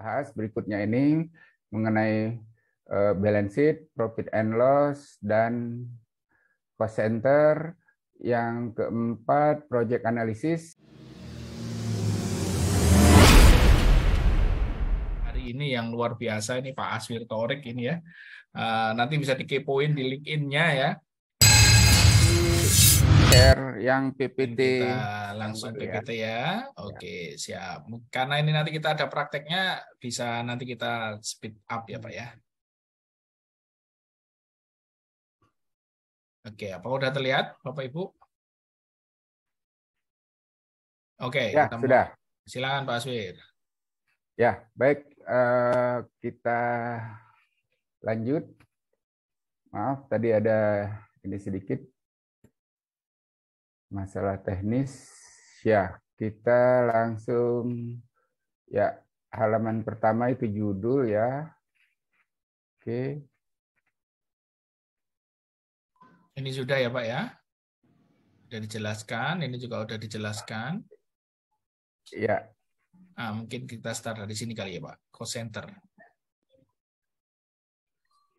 bahas berikutnya ini mengenai balance sheet, profit and loss, dan cost center. Yang keempat, project analysis. Hari ini yang luar biasa ini Pak Aswir Thorik ini ya. Nanti bisa dikepoin di LinkedIn-nya ya. Share yang PPT. Kita langsung PPT ya. Oke, siap. Karena ini nanti kita ada prakteknya, bisa nanti kita speed up ya Pak ya. Oke, apa udah terlihat Bapak Ibu? Oke, Ya, kita sudah. mulai. Silakan Pak Aswir. Ya, baik. Kita lanjut. Maaf, tadi ada ini sedikit masalah teknis. Ya, kita langsung ya halaman pertama itu judul ya. Oke. Ini sudah ya Pak ya? Sudah dijelaskan, ini juga sudah dijelaskan. Ya. Mungkin kita start dari sini kali ya Pak, cost center.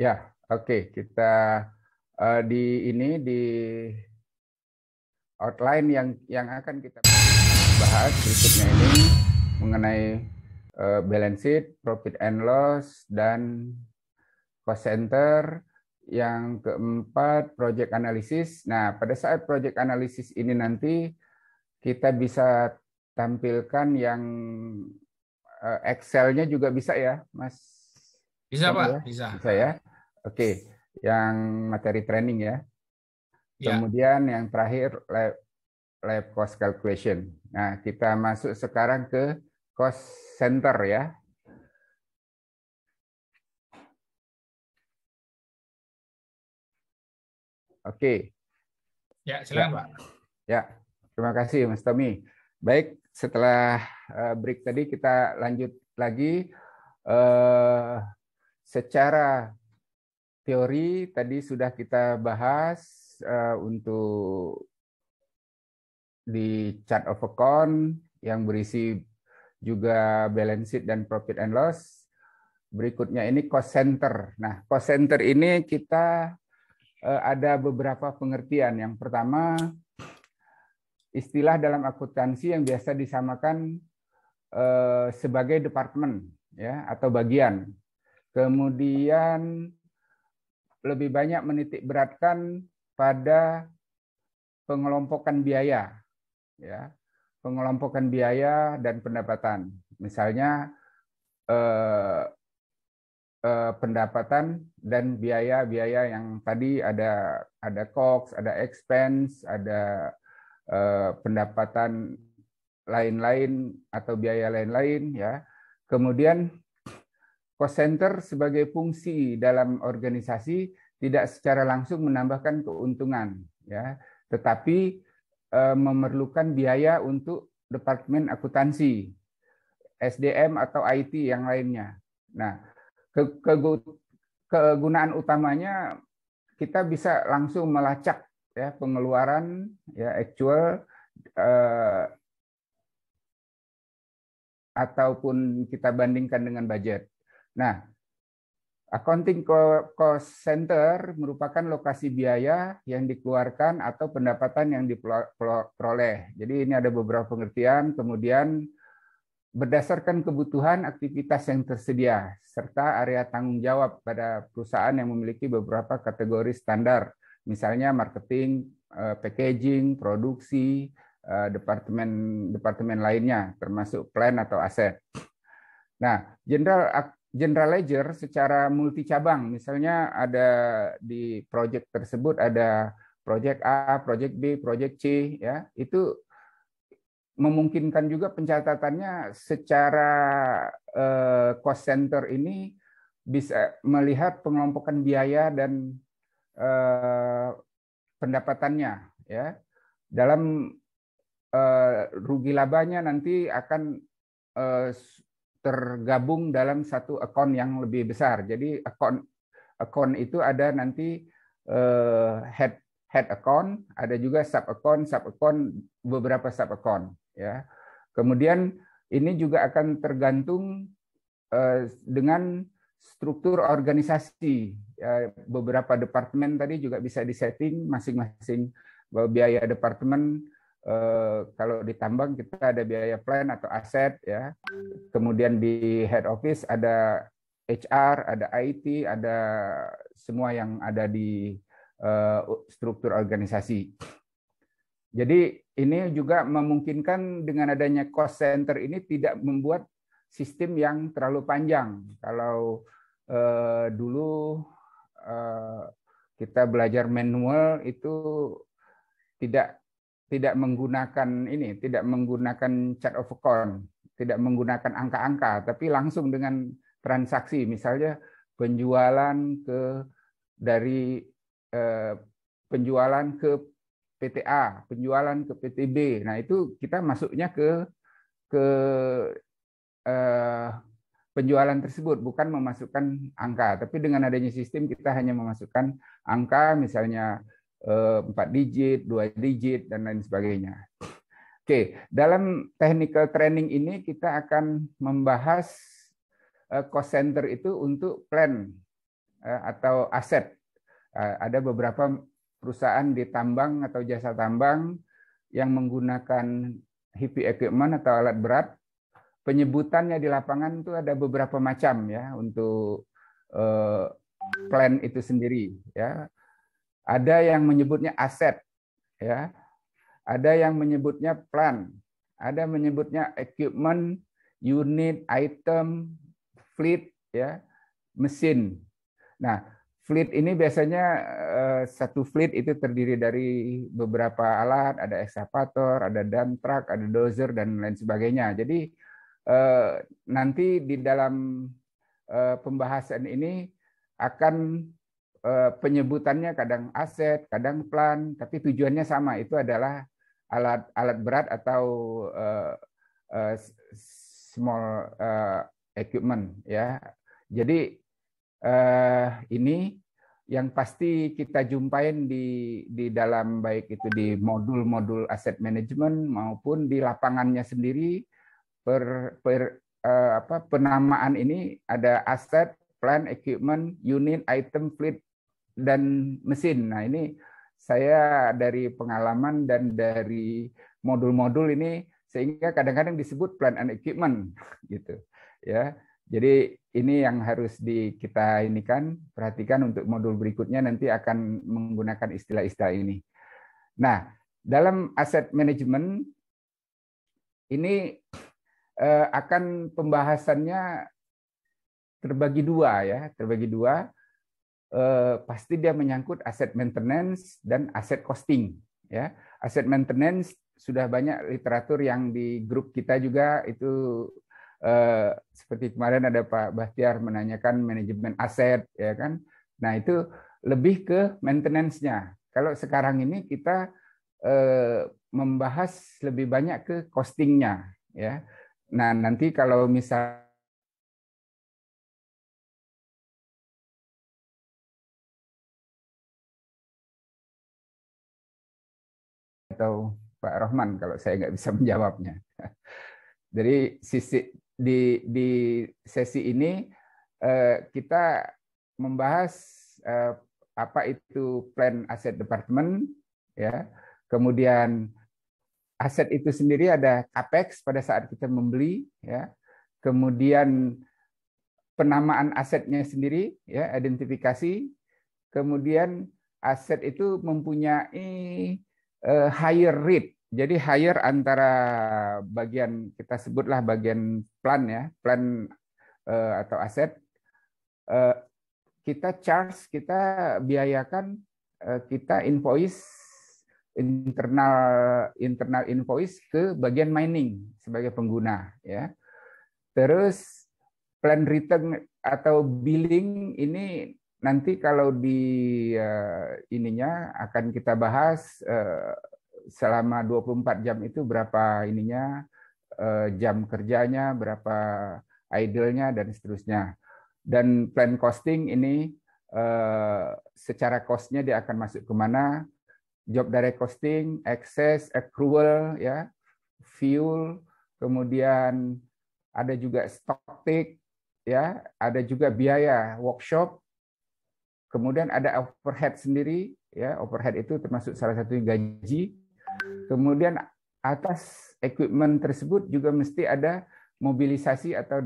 Ya, oke. Kita di outline yang akan kita bahas berikutnya ini mengenai balance sheet, profit and loss, dan cost center. Yang keempat, project analysis. Nah, pada saat project analysis ini nanti kita bisa tampilkan yang Excel-nya juga bisa ya, Mas? Bisa Pak, Ya? bisa. Bisa ya. Oke, yang materi training ya. Ya. Kemudian yang terakhir lab cost calculation. Nah, kita masuk sekarang ke cost center ya. Oke. Ya, silakan Pak. Ya, terima kasih Mas Tommy. Baik, setelah break tadi kita lanjut lagi. Secara teori tadi sudah kita bahas untuk di chart of account yang berisi juga balance sheet dan profit and loss. Berikutnya ini cost center. Nah, cost center ini kita ada beberapa pengertian. Yang pertama, istilah dalam akuntansi yang biasa disamakan sebagai departemen ya atau bagian. Kemudian lebih banyak menitik beratkan pada pengelompokan biaya ya. Pengelompokan biaya dan pendapatan. Misalnya pendapatan dan biaya-biaya yang tadi ada COGS, ada expense, ada pendapatan lain-lain atau biaya lain-lain ya. Kemudian cost center sebagai fungsi dalam organisasi tidak secara langsung menambahkan keuntungan ya, tetapi memerlukan biaya untuk departemen akuntansi, SDM atau IT yang lainnya. Nah, kegunaan utamanya kita bisa langsung melacak ya pengeluaran ya actual ataupun kita bandingkan dengan budget. Nah, accounting cost center merupakan lokasi biaya yang dikeluarkan atau pendapatan yang diperoleh. Jadi ini ada beberapa pengertian, kemudian berdasarkan kebutuhan aktivitas yang tersedia, serta area tanggung jawab pada perusahaan yang memiliki beberapa kategori standar, misalnya marketing, packaging, produksi, departemen lainnya, termasuk plan atau aset. Nah, general ledger secara multi cabang, misalnya ada di project tersebut ada project A, project B, project C, ya itu memungkinkan juga pencatatannya secara cost center ini bisa melihat pengelompokan biaya dan pendapatannya, ya dalam rugi labanya nanti akan tergabung dalam satu akun yang lebih besar. Jadi akun itu ada nanti head account, ada juga sub account, beberapa sub account ya. Kemudian ini juga akan tergantung dengan struktur organisasi. Beberapa departemen tadi juga bisa disetting masing-masing biaya departemen. Kalau di tambang kita ada biaya plan atau aset ya. Kemudian di head office ada HR, ada IT, ada semua yang ada di struktur organisasi. Jadi ini juga memungkinkan dengan adanya cost center ini tidak membuat sistem yang terlalu panjang. Kalau dulu kita belajar manual itu tidak menggunakan ini, tidak menggunakan chart of account, tidak menggunakan angka-angka, tapi langsung dengan transaksi, misalnya penjualan dari penjualan ke PTA, penjualan ke PTB. Nah, itu kita masuknya ke penjualan tersebut, bukan memasukkan angka. Tapi dengan adanya sistem kita hanya memasukkan angka, misalnya 4 digit, 2 digit, dan lain sebagainya. Oke, dalam technical training ini kita akan membahas cost center itu untuk plan atau aset. Ada beberapa perusahaan di tambang atau jasa tambang yang menggunakan heavy equipment atau alat berat. Penyebutannya di lapangan itu ada beberapa macam ya untuk plan itu sendiri ya. Ada yang menyebutnya aset ya. Ada yang menyebutnya plan, ada menyebutnya equipment, unit, item, fleet ya, mesin. Nah, fleet ini biasanya satu fleet itu terdiri dari beberapa alat, ada ekskavator, ada dump truck, ada dozer dan lain sebagainya. Jadi nanti di dalam pembahasan ini akan penyebutannya kadang aset, kadang plan, tapi tujuannya sama, itu adalah alat berat atau small equipment ya. Jadi ini yang pasti kita jumpain di dalam baik itu di modul-modul asset management maupun di lapangannya sendiri. Penamaan ini ada aset, plan, equipment, unit, item, fleet, dan mesin. Nah, ini saya dari pengalaman dan dari modul-modul ini sehingga kadang-kadang disebut plan and equipment gitu ya. Jadi ini yang harus kita perhatikan untuk modul berikutnya nanti akan menggunakan istilah-istilah ini. Nah, dalam asset management ini akan pembahasannya terbagi dua ya, terbagi dua. Pasti dia menyangkut aset maintenance dan aset costing ya. Aset maintenance sudah banyak literatur yang di grup kita juga itu seperti kemarin ada Pak Bahtiar menanyakan manajemen aset ya kan. Nah, itu lebih ke maintenance-nya. Kalau sekarang ini kita membahas lebih banyak ke costing-nya ya. Nah, nanti kalau misal atau Pak Rohman kalau saya nggak bisa menjawabnya. Jadi di sesi ini kita membahas apa itu plan asset department ya. Kemudian aset itu sendiri ada capex pada saat kita membeli ya. Kemudian penamaan asetnya sendiri ya, identifikasi. Kemudian aset itu mempunyai higher rate. Jadi higher antara bagian kita sebutlah bagian plan ya, plan atau aset. Kita charge, kita biayakan, kita invoice internal invoice ke bagian mining sebagai pengguna ya. Terus plan return atau billing ini nanti kalau di ininya akan kita bahas selama 24 jam itu berapa ininya jam kerjanya, berapa idle-nya dan seterusnya. Dan plan costing ini secara cost-nya dia akan masuk kemana, job direct costing, excess, accrual, ya, fuel, kemudian ada juga stock take, ya, ada juga biaya workshop, kemudian ada overhead sendiri, ya, overhead itu termasuk salah satunya gaji. Kemudian atas equipment tersebut juga mesti ada mobilisasi atau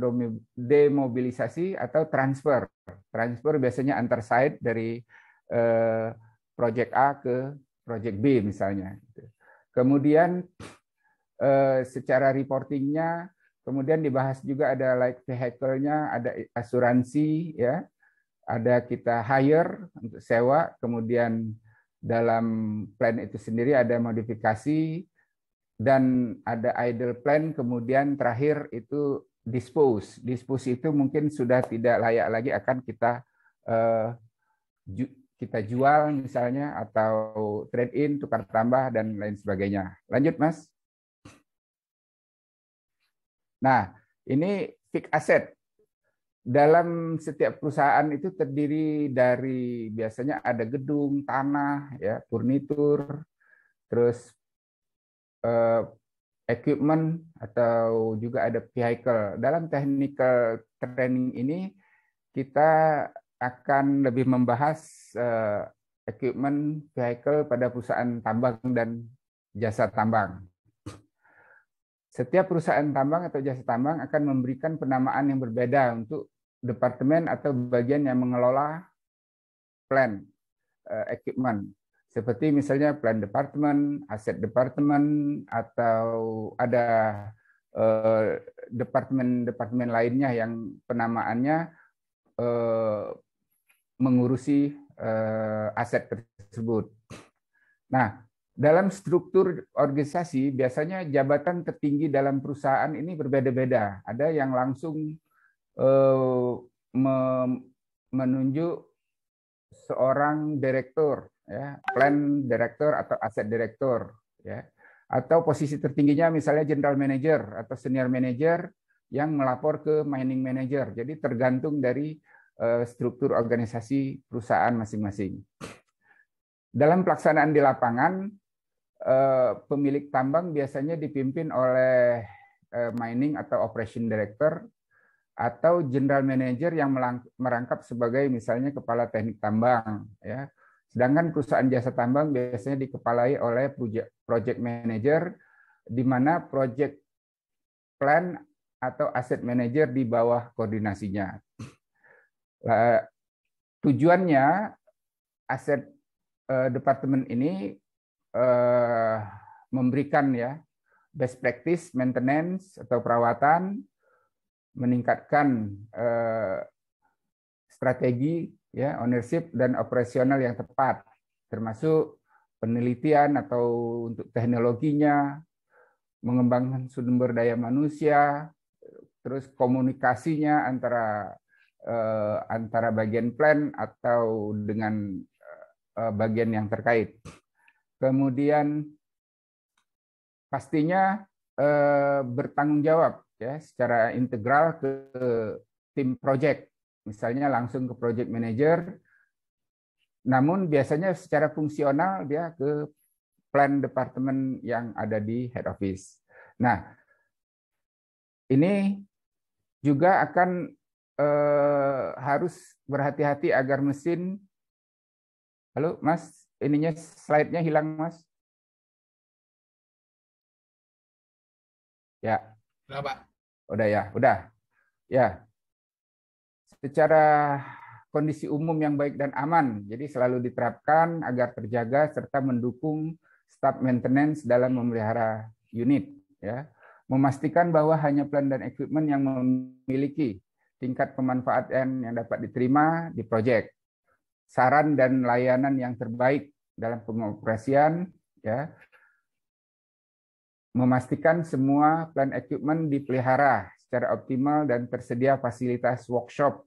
demobilisasi atau transfer. Transfer biasanya antar site dari project A ke project B misalnya. Kemudian secara reportingnya, kemudian dibahas juga ada light vehicle-nya, ada asuransi, ya, ada kita hire untuk sewa, kemudian dalam plan itu sendiri ada modifikasi, dan ada idle plan, kemudian terakhir itu dispose. Dispose itu mungkin sudah tidak layak lagi, akan kita jual misalnya, atau trade in, tukar tambah, dan lain sebagainya. Lanjut, Mas. Nah, ini fixed asset. Dalam setiap perusahaan itu terdiri dari biasanya ada gedung, tanah, ya, furnitur, terus equipment, atau juga ada vehicle. Dalam technical training ini kita akan lebih membahas equipment, vehicle pada perusahaan tambang dan jasa tambang. Setiap perusahaan tambang atau jasa tambang akan memberikan penamaan yang berbeda untuk departemen atau bagian yang mengelola plan equipment. Seperti misalnya plan department, asset department, atau ada departemen-departemen lainnya yang penamaannya mengurusi aset tersebut. Nah, dalam struktur organisasi biasanya jabatan tertinggi dalam perusahaan ini berbeda-beda. Ada yang langsung menunjuk seorang direktur, ya, plan director atau aset director, ya, atau posisi tertingginya misalnya general manager atau senior manager yang melapor ke mining manager. Jadi tergantung dari struktur organisasi perusahaan masing-masing. Dalam pelaksanaan di lapangan, pemilik tambang biasanya dipimpin oleh mining atau operation director atau general manager yang merangkap sebagai misalnya kepala teknik tambang, ya. Sedangkan perusahaan jasa tambang biasanya dikepalai oleh project manager, di mana project plan atau asset manager di bawah koordinasinya. Tujuannya aset departemen ini memberikan, ya, best practice maintenance atau perawatan, meningkatkan strategi, ya, ownership dan operasional yang tepat, termasuk penelitian atau untuk teknologinya, mengembangkan sumber daya manusia, terus komunikasinya antara bagian plan atau dengan bagian yang terkait. Kemudian pastinya bertanggung jawab, ya, secara integral ke tim project, misalnya langsung ke project manager, namun biasanya secara fungsional dia ke plan departemen yang ada di head office. Nah, ini juga akan harus berhati-hati agar mesin. Halo, Mas, ininya slide-nya hilang, Mas. Ya. Udah, Pak. Udah ya, udah. Ya. Secara kondisi umum yang baik dan aman, jadi selalu diterapkan agar terjaga serta mendukung staf maintenance dalam memelihara unit, ya. Memastikan bahwa hanya plan dan equipment yang memiliki tingkat pemanfaatan yang dapat diterima di proyek. Saran dan layanan yang terbaik dalam pengoperasian, ya. Memastikan semua plan equipment dipelihara secara optimal dan tersedia fasilitas workshop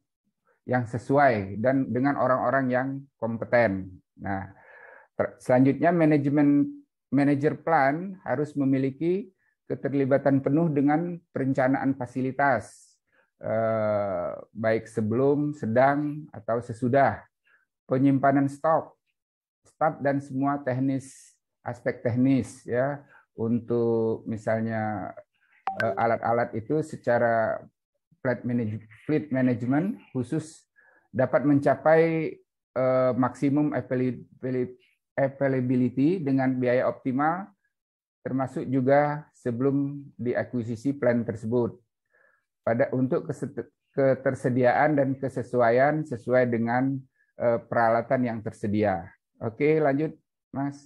yang sesuai dan dengan orang-orang yang kompeten. Nah, selanjutnya manajer plan harus memiliki keterlibatan penuh dengan perencanaan fasilitas, baik sebelum, sedang, atau sesudah, penyimpanan stok, staf dan semua aspek teknis, ya, untuk misalnya alat-alat itu secara fleet management khusus dapat mencapai maksimum availability dengan biaya optimal, termasuk juga sebelum diakuisisi plan tersebut untuk ketersediaan dan kesesuaian sesuai dengan peralatan yang tersedia. Oke, lanjut, Mas.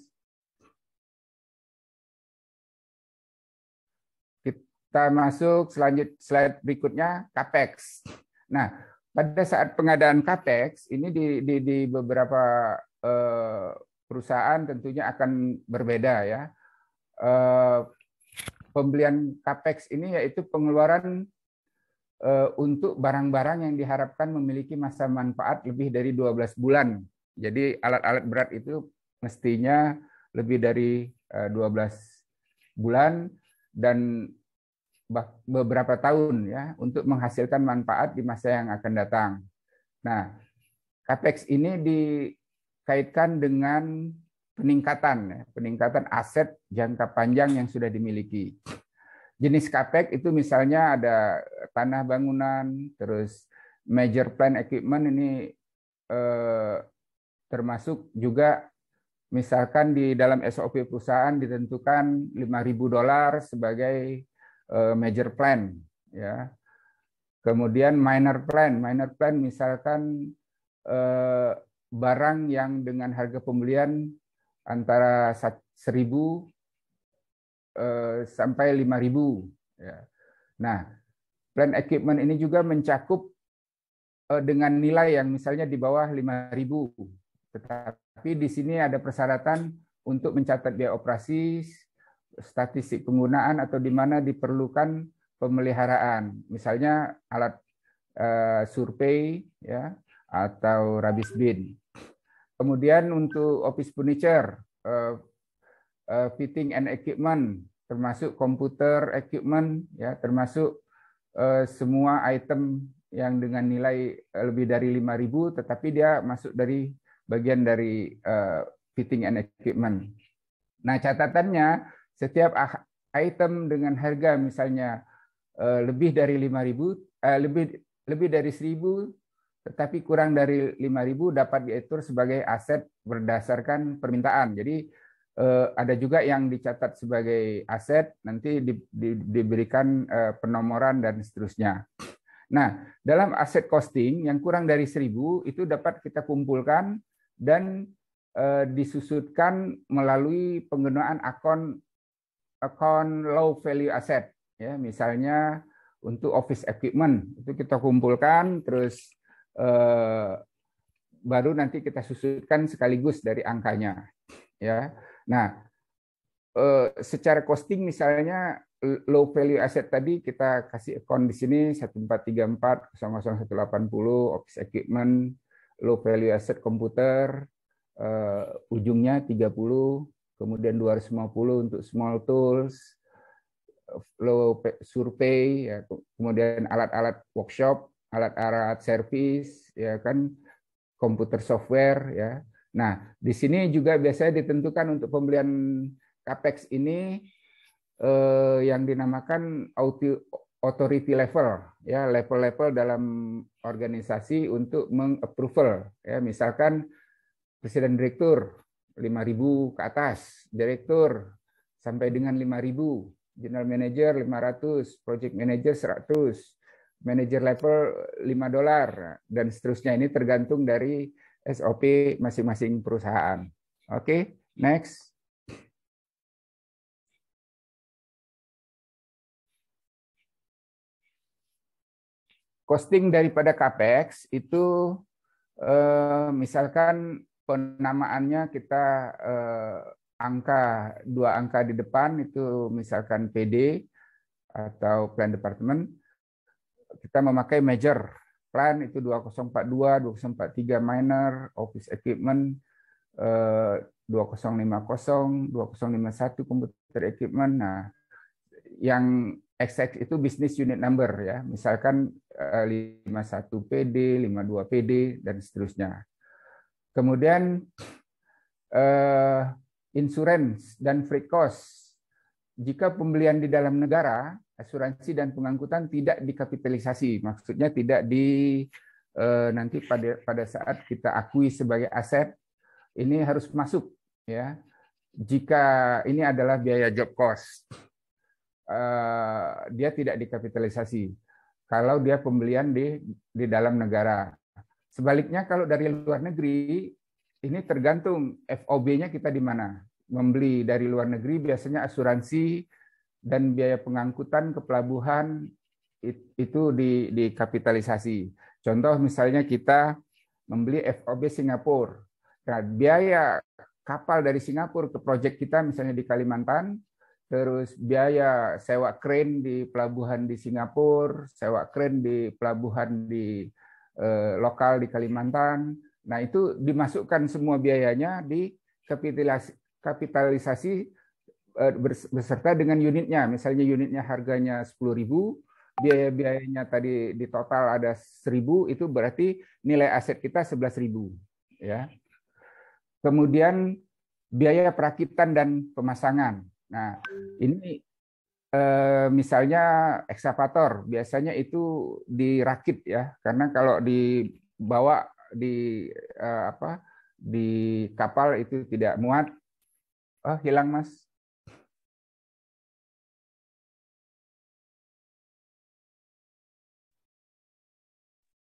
Kita masuk slide berikutnya, CAPEX. Nah, pada saat pengadaan CAPEX, ini di beberapa perusahaan tentunya akan berbeda ya. Pembelian CAPEX ini yaitu pengeluaran untuk barang-barang yang diharapkan memiliki masa manfaat lebih dari 12 bulan. Jadi alat-alat berat itu mestinya lebih dari 12 bulan dan beberapa tahun ya untuk menghasilkan manfaat di masa yang akan datang. Nah, CAPEX ini dikaitkan dengan peningkatan aset jangka panjang yang sudah dimiliki. Jenis CAPEX itu misalnya ada tanah bangunan, terus major plant equipment ini termasuk juga misalkan di dalam SOP perusahaan ditentukan $5.000 sebagai major plan ya. Kemudian minor plan misalkan barang yang dengan harga pembelian antara 1.000 sampai 5.000 ya. Nah, plan equipment ini juga mencakup dengan nilai yang misalnya di bawah 5.000. Tetapi di sini ada persyaratan untuk mencatat biaya operasi, statistik penggunaan atau di mana diperlukan pemeliharaan, misalnya alat survei ya atau rubbish bin. Kemudian untuk office furniture, fitting and equipment, termasuk komputer equipment ya, termasuk semua item yang dengan nilai lebih dari 5.000 tetapi dia masuk dari bagian dari fitting and equipment. Nah, catatannya setiap item dengan harga misalnya lebih dari 5.000, lebih dari 1.000, tetapi kurang dari 5.000 dapat diatur sebagai aset berdasarkan permintaan. Jadi ada juga yang dicatat sebagai aset, nanti diberikan penomoran dan seterusnya. Nah, dalam aset costing yang kurang dari 1.000 itu dapat kita kumpulkan dan disusutkan melalui penggunaan akun low value asset ya, misalnya untuk office equipment itu kita kumpulkan terus baru nanti kita susutkan sekaligus dari angkanya ya. Nah, secara costing misalnya low value asset tadi kita kasih akun di sini 1434 00180 office equipment, low value asset komputer ujungnya 30, kemudian 250 untuk small tools, low survey, ya, kemudian alat-alat workshop, alat-alat service, ya kan, komputer software, ya. Nah, di sini juga biasanya ditentukan untuk pembelian CAPEX ini yang dinamakan authority level, ya, level-level dalam organisasi untuk mengapproval, ya, misalkan presiden direktur 5.000 ke atas, direktur sampai dengan 5.000, general manager 500, project manager 100, manager level $5 dan seterusnya. Ini tergantung dari SOP masing-masing perusahaan. Oke, next. Costing daripada CAPEX itu misalkan penamaannya kita dua angka di depan itu misalkan PD atau plan department, kita memakai major plan itu 2042, 2043 minor, office equipment 2050, 2051 computer equipment. Nah, yang XX itu business unit number ya, misalkan 51 PD, 52 PD dan seterusnya. Kemudian insurance dan freight cost jika pembelian di dalam negara, asuransi dan pengangkutan tidak dikapitalisasi, maksudnya tidak nanti pada saat kita akui sebagai aset, ini harus masuk ya. Jika ini adalah biaya job cost, dia tidak dikapitalisasi kalau dia pembelian di dalam negara. Sebaliknya kalau dari luar negeri, ini tergantung FOB-nya kita di mana. Membeli dari luar negeri biasanya asuransi dan biaya pengangkutan ke pelabuhan itu dikapitalisasi. Contoh misalnya kita membeli FOB Singapura. Nah, biaya kapal dari Singapura ke proyek kita misalnya di Kalimantan, terus biaya sewa kren di pelabuhan di Singapura, sewa kren di pelabuhan di lokal di Kalimantan. Nah, itu dimasukkan semua biayanya di kapitalisasi beserta dengan unitnya. Misalnya unitnya harganya 10.000, biaya-biayanya tadi di total ada 1.000, itu berarti nilai aset kita 11.000 ya. Kemudian biaya perakitan dan pemasangan. Nah, ini misalnya ekskavator biasanya itu dirakit ya, karena kalau dibawa di di kapal itu tidak muat. Oh, hilang Mas.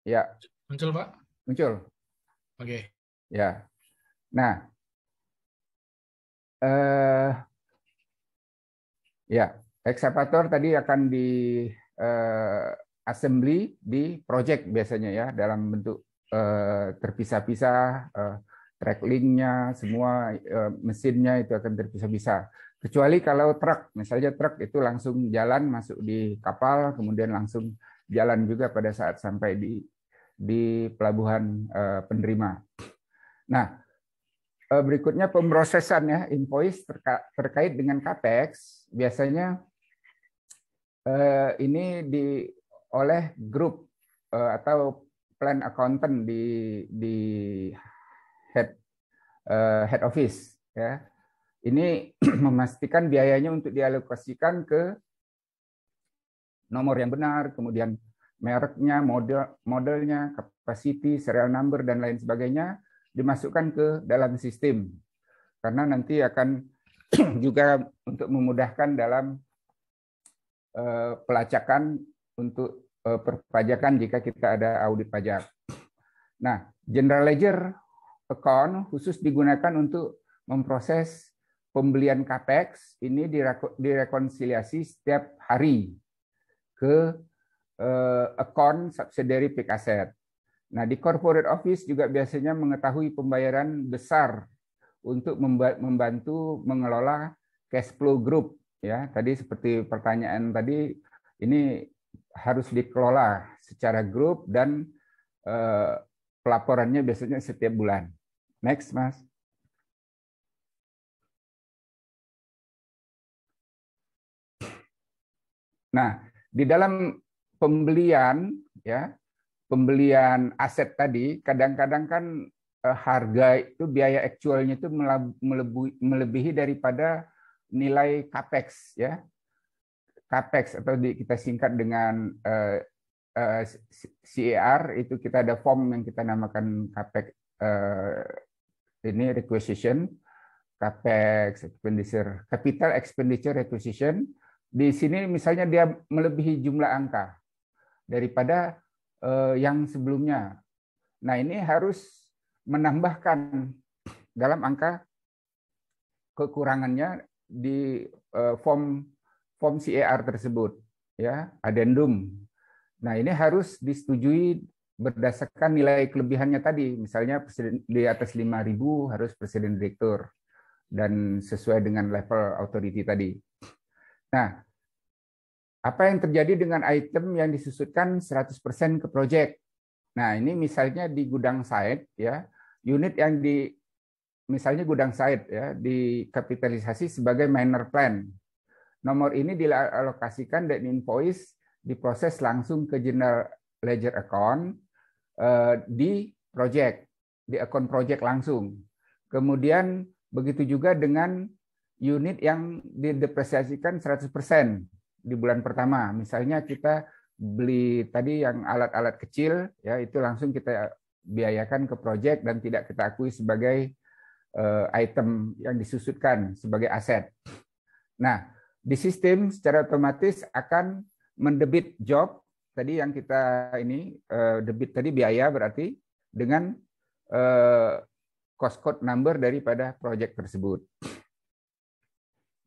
Ya. Muncul Pak? Muncul. Oke. Ya. Nah, ya, ekskavator tadi akan di assembly di project biasanya ya, dalam bentuk terpisah-pisah, track link-nya, semua mesinnya itu akan terpisah-pisah. Kecuali kalau truk, misalnya truk itu langsung jalan masuk di kapal, kemudian langsung jalan juga pada saat sampai di pelabuhan penerima. Nah, berikutnya pemrosesan ya, invoice terkait dengan CAPEX, biasanya ini oleh grup atau plan accountant di head office ya. Ini memastikan biayanya untuk dialokasikan ke nomor yang benar, kemudian mereknya, modelnya, capacity, serial number dan lain sebagainya dimasukkan ke dalam sistem. Karena nanti akan juga untuk memudahkan dalam pelacakan untuk perpajakan jika kita ada audit pajak. Nah, General Ledger Account khusus digunakan untuk memproses pembelian CAPEX, ini direkonsiliasi setiap hari ke account subsidiary fixed asset. Nah, di corporate office juga biasanya mengetahui pembayaran besar untuk membantu mengelola cash flow group ya. Tadi seperti pertanyaan tadi, ini harus dikelola secara grup dan pelaporannya biasanya setiap bulan. Next, Mas. Nah, di dalam pembelian ya, pembelian aset tadi, kadang-kadang kan harga itu biaya aktualnya itu melebihi daripada nilai CAPEX ya. CAPEX atau kita singkat dengan CER, itu kita ada form yang kita namakan CAPEX ini requisition, CAPEX expenditure, capital expenditure requisition. Di sini misalnya dia melebihi jumlah angka daripada yang sebelumnya. Nah, ini harus menambahkan dalam angka kekurangannya di form CER tersebut ya, addendum. Nah, ini harus disetujui berdasarkan nilai kelebihannya tadi. Misalnya di atas 5.000 harus presiden direktur dan sesuai dengan level authority tadi. Nah, apa yang terjadi dengan item yang disusutkan 100% ke proyek? Nah, ini misalnya di gudang site ya, unit yang misalnya gudang site ya, dikapitalisasi sebagai minor plan. Nomor ini dialokasikan dan invoice diproses langsung ke General Ledger Account di project, di akun project langsung. Kemudian begitu juga dengan unit yang didepresiasikan 100% di bulan pertama. Misalnya kita beli tadi yang alat-alat kecil, ya itu langsung kita biayakan ke proyek dan tidak kita akui sebagai item yang disusutkan sebagai aset. Nah, di sistem secara otomatis akan mendebit job tadi yang kita ini debit tadi biaya berarti dengan cost code number daripada proyek tersebut.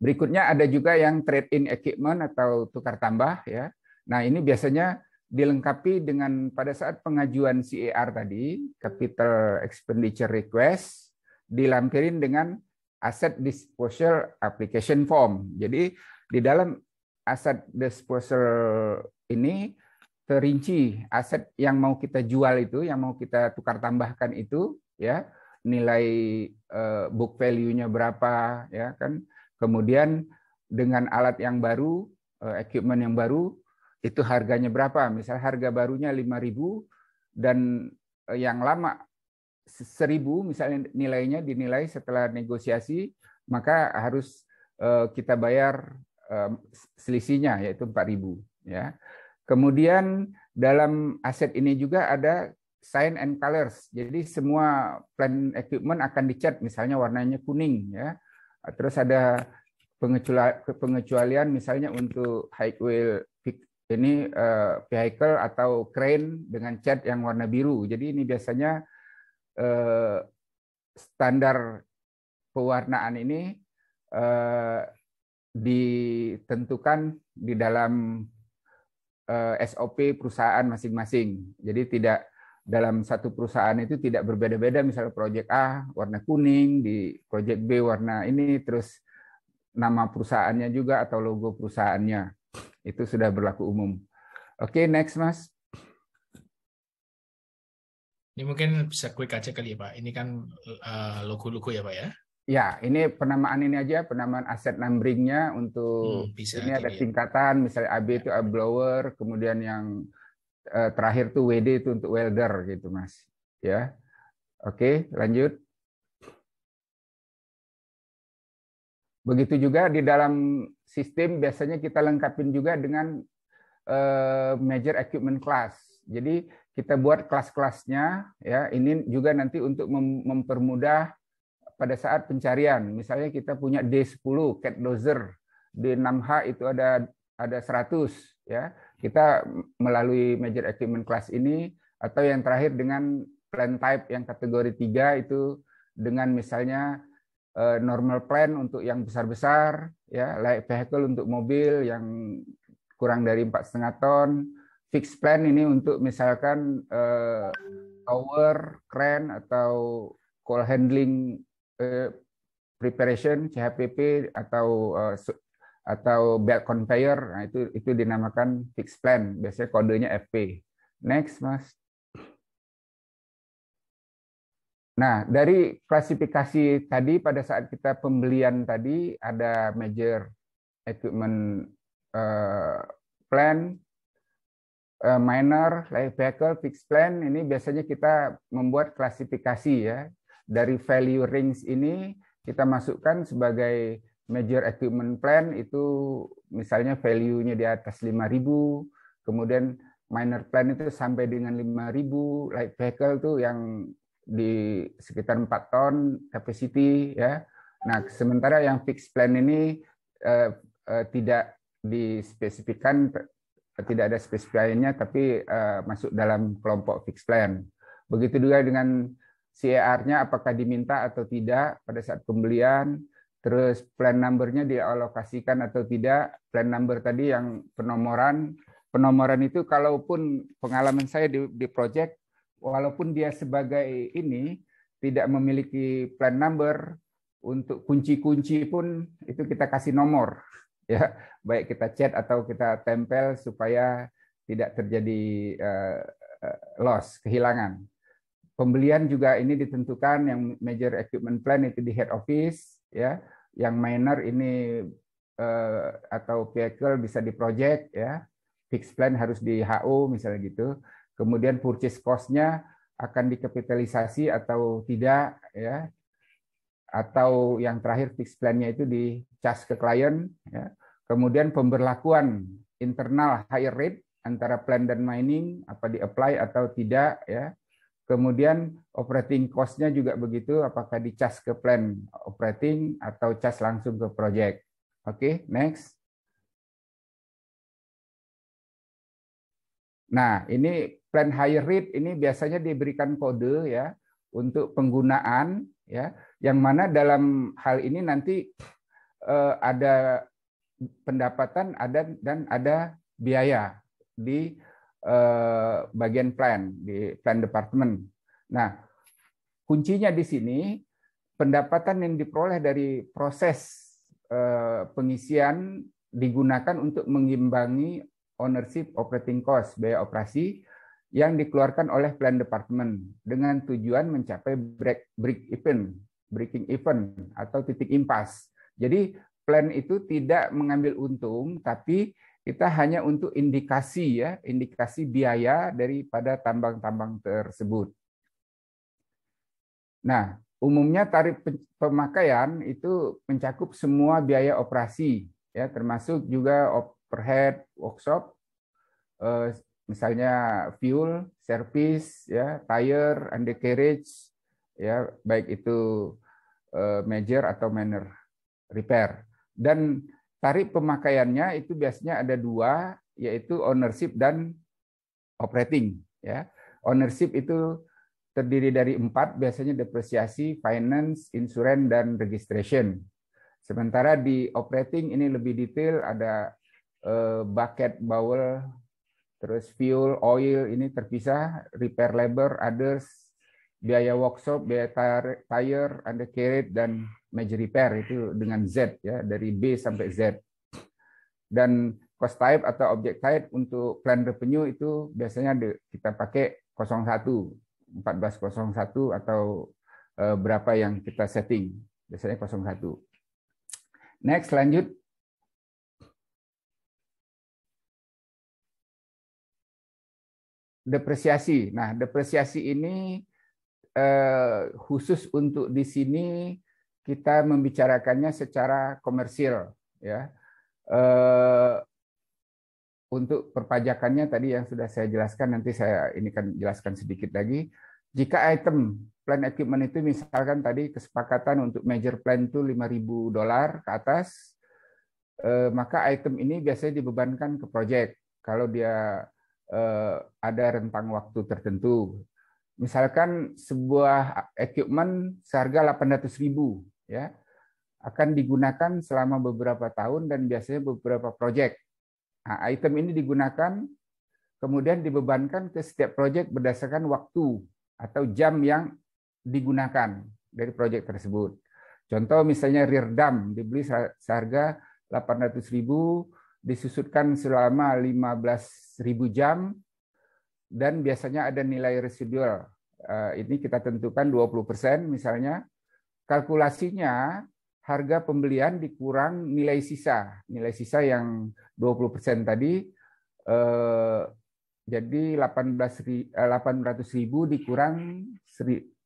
Berikutnya ada juga yang trade in equipment atau tukar tambah ya. Nah, ini biasanya dilengkapi dengan pada saat pengajuan CER tadi, capital expenditure request, dilampirin dengan asset disposal application form. Jadi di dalam asset disposal ini terinci aset yang mau kita jual itu, yang mau kita tukar tambahkan itu, ya nilai book value-nya berapa, ya kan. Kemudian dengan alat yang baru, equipment yang baru, itu harganya berapa? Misal harga barunya 5.000 dan yang lama 1.000 misalnya nilainya dinilai setelah negosiasi, maka harus kita bayar selisihnya yaitu 4.000 ya. Kemudian dalam aset ini juga ada sign and colors. Jadi semua plant equipment akan dicat misalnya warnanya kuning ya. Terus ada pengecualian misalnya untuk high wheel ini vehicle atau crane dengan cat yang warna biru. Jadi ini biasanya standar pewarnaan ini ditentukan di dalam SOP perusahaan masing-masing. Jadi tidak dalam satu perusahaan itu tidak berbeda-beda. Misalnya proyek A warna kuning, di proyek B warna ini, terus nama perusahaannya juga atau logo perusahaannya. Itu sudah berlaku umum. Oke, next Mas. Ini mungkin bisa quick aja kali ya Pak. Ini kan logo-logo ya Pak ya? Ya, ini penamaan ini aja, penamaan aset numbering-nya untuk ini ada tingkatan, misalnya AB itu AB blower, kemudian yang terakhir tuh WD itu untuk welder gitu Mas. Ya, oke, lanjut. Begitu juga di dalam sistem biasanya kita lengkapin juga dengan major equipment class. Jadi kita buat kelas-kelasnya ya. Ini juga nanti untuk mempermudah pada saat pencarian. Misalnya kita punya D10 cat dozer, D6H itu ada 100 ya. Kita melalui major equipment class ini atau yang terakhir dengan plan type yang kategori 3 itu dengan misalnya normal plan untuk yang besar-besar ya, light vehicle untuk mobil yang kurang dari 4,5 ton, fixed plan ini untuk misalkan tower, crane atau coal handling preparation CHPP atau belt conveyor. Nah, itu dinamakan fixed plan, biasanya kodenya FP. Next, Mas. Nah, dari klasifikasi tadi pada saat kita pembelian tadi ada major equipment plan, minor, light vehicle, fixed plan. Ini biasanya kita membuat klasifikasi ya. Dari value range ini kita masukkan sebagai major equipment plan itu misalnya value-nya di atas 5.000, kemudian minor plan itu sampai dengan 5.000, light vehicle tuh yang di sekitar 4 ton capacity ya. Nah, sementara yang fixed plan ini tidak dispesifikan, tidak ada spesifikasinya, tapi masuk dalam kelompok fixed plan. Begitu juga dengan CER-nya apakah diminta atau tidak pada saat pembelian, terus plan number-nya dialokasikan atau tidak. Plan number tadi yang penomoran itu kalaupun pengalaman saya di project, walaupun dia sebagai ini tidak memiliki plan number, untuk kunci-kunci pun itu kita kasih nomor ya, baik kita cat atau kita tempel supaya tidak terjadi loss, kehilangan. Pembelian juga ini ditentukan, yang major equipment plan itu di head office ya, yang minor ini atau vehicle bisa di project ya, fixed plan harus di HO misalnya gitu. Kemudian purchase cost-nya akan dikapitalisasi atau tidak ya. atau yang terakhir fixed plan-nya itu dicas ke klien, ya. Kemudian pemberlakuan internal higher rate antara plan dan mining, apa di-apply atau tidak, ya. Kemudian operating cost-nya juga begitu, apakah dicas ke plan operating atau cas langsung ke project. Oke, next. Nah, ini plan higher rate ini biasanya diberikan kode ya untuk penggunaan ya, yang mana dalam hal ini nanti ada pendapatan dan ada biaya di bagian plan di plan department. Nah, kuncinya di sini pendapatan yang diperoleh dari proses pengisian digunakan untuk mengimbangi ownership operating cost, biaya operasi yang dikeluarkan oleh plan department dengan tujuan mencapai breaking even atau titik impas. Jadi plan itu tidak mengambil untung, tapi kita hanya untuk indikasi ya, indikasi biaya daripada tambang-tambang tersebut. Nah, umumnya tarif pemakaian itu mencakup semua biaya operasi ya, termasuk juga overhead workshop, misalnya fuel, service, ya, tire, undercarriage, ya, baik itu major atau minor repair. Dan tarif pemakaiannya itu biasanya ada dua, yaitu ownership dan operating. Ya, ownership itu terdiri dari 4, biasanya depresiasi, finance, insurance, dan registration. Sementara di operating ini lebih detail, ada bucket, bowl, terus fuel, oil ini terpisah, repair labor, others, biaya workshop, biaya tire, undercarriage, dan major repair itu dengan Z ya, dari B sampai Z. Dan cost type atau object type untuk plan revenue itu biasanya kita pakai 01, 1401 atau berapa yang kita setting, biasanya 01. Next, lanjut. Depresiasi. Nah, depresiasi ini khusus untuk di sini kita membicarakannya secara komersil, ya. Untuk perpajakannya tadi yang sudah saya jelaskan, nanti saya ini kan jelaskan sedikit lagi. Jika item plan equipment itu misalkan tadi kesepakatan untuk major plan itu $5.000 ke atas, maka item ini biasanya dibebankan ke project kalau dia ada rentang waktu tertentu. Misalkan sebuah equipment seharga 800.000 ya, akan digunakan selama beberapa tahun dan biasanya beberapa project. Nah, item ini digunakan kemudian dibebankan ke setiap project berdasarkan waktu atau jam yang digunakan dari project tersebut. Contoh misalnya rear dam dibeli seharga 800.000, disusutkan selama 15.000 jam, dan biasanya ada nilai residual. Ini kita tentukan 20% misalnya. Kalkulasinya harga pembelian dikurang nilai sisa. Nilai sisa yang 20% tadi, jadi 800.000 dikurang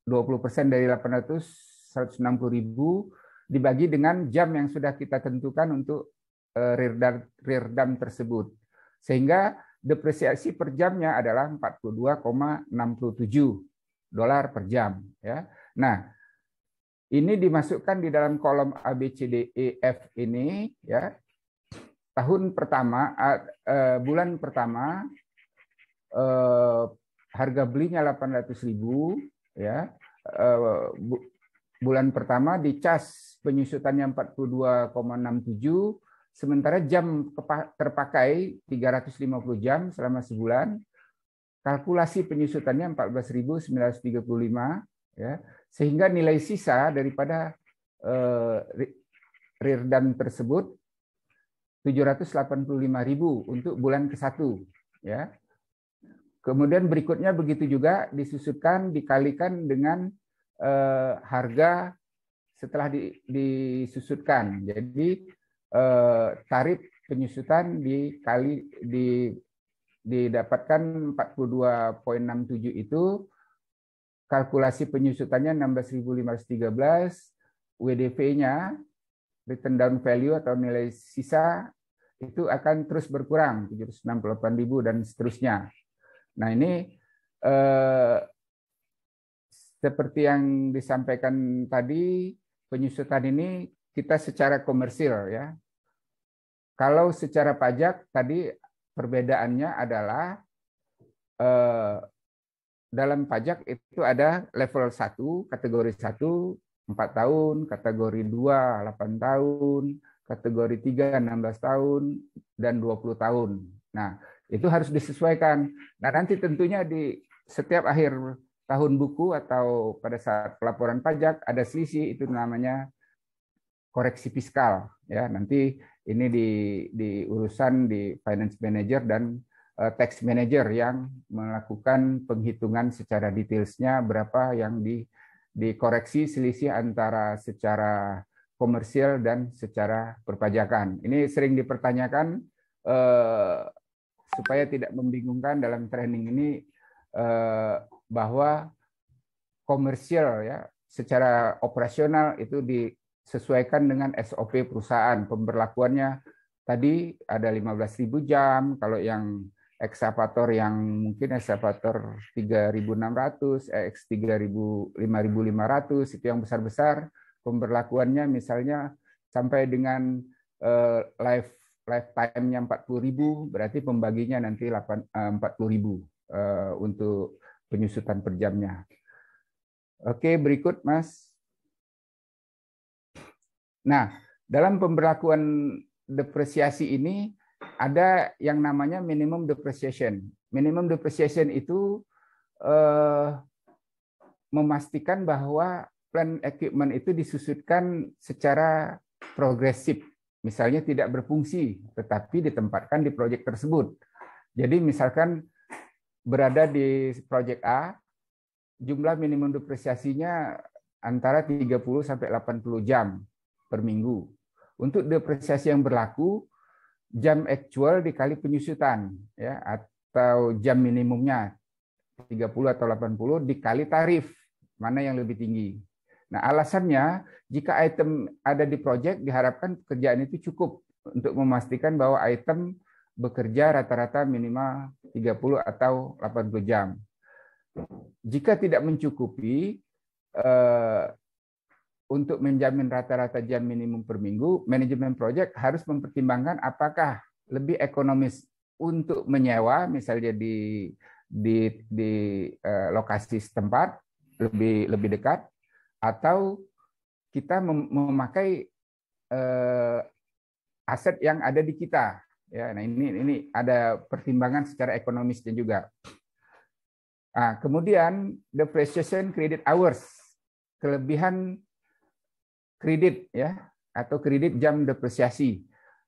20% dari 800, 160.000 dibagi dengan jam yang sudah kita tentukan untuk rear dam tersebut. Sehingga depresiasi per jamnya adalah $42,67 per jam. Ya. Nah, ini dimasukkan di dalam kolom A, B, C, D, E, F ini. Ya. Tahun pertama, bulan pertama, harga belinya 800.000. Ya. Bulan pertama dicas penyusutannya 42,67, sementara jam terpakai 350 jam selama sebulan. Kalkulasi penyusutannya 14.935 ya, sehingga nilai sisa daripada rear dam tersebut 785.000 untuk bulan ke-1 ya. Kemudian berikutnya begitu juga disusutkan dikalikan dengan harga setelah disusutkan. Jadi tarif penyusutan didapatkan 42,67 itu, kalkulasi penyusutannya 16.513, WDV-nya, return down value atau nilai sisa, itu akan terus berkurang, 768.000 dan seterusnya. Nah ini seperti yang disampaikan tadi, penyusutan ini kita secara komersil ya. Kalau secara pajak tadi perbedaannya adalah dalam pajak itu ada level 1, kategori 1, 4 tahun, kategori 2, 8 tahun, kategori 3, 16 tahun, dan 20 tahun. Nah, itu harus disesuaikan. Nah, nanti tentunya di setiap akhir tahun buku atau pada saat pelaporan pajak ada selisih, itu namanya koreksi fiskal. Ya, nanti ini di urusan di finance manager dan tax manager yang melakukan penghitungan secara detailsnya berapa yang dikoreksi selisih antara secara komersial dan secara perpajakan. Ini sering dipertanyakan supaya tidak membingungkan dalam training ini bahwa komersial ya secara operasional itu disesuaikan dengan SOP perusahaan. Pemberlakuannya tadi ada 15.000 jam, kalau yang ekskavator yang mungkin ekskavator 3.600, X 5.500 itu yang besar-besar, pemberlakuannya misalnya sampai dengan lifetime-nya 40.000, berarti pembaginya nanti 40.000 untuk penyusutan per jamnya. Oke, berikut Mas. Nah, dalam pemberlakuan depresiasi ini ada yang namanya minimum depreciation. Minimum depreciation itu memastikan bahwa plan equipment itu disusutkan secara progresif. Misalnya tidak berfungsi, tetapi ditempatkan di proyek tersebut. Jadi misalkan berada di proyek A, jumlah minimum depresiasinya antara 30 sampai 80 jam per minggu. Untuk depresiasi yang berlaku, jam actual dikali penyusutan ya, atau jam minimumnya 30 atau 80 dikali tarif, mana yang lebih tinggi. Nah, alasannya jika item ada di proyek diharapkan pekerjaan itu cukup untuk memastikan bahwa item bekerja rata-rata minimal 30 atau 80 jam. Jika tidak mencukupi untuk menjamin rata-rata jam minimum per minggu, manajemen proyek harus mempertimbangkan apakah lebih ekonomis untuk menyewa, misalnya di lokasi setempat lebih dekat, atau kita memakai aset yang ada di kita. Ya, nah ini ada pertimbangan secara ekonomisnya juga. Nah, kemudian depreciation credit hours, kelebihan kredit ya, atau kredit jam depresiasi.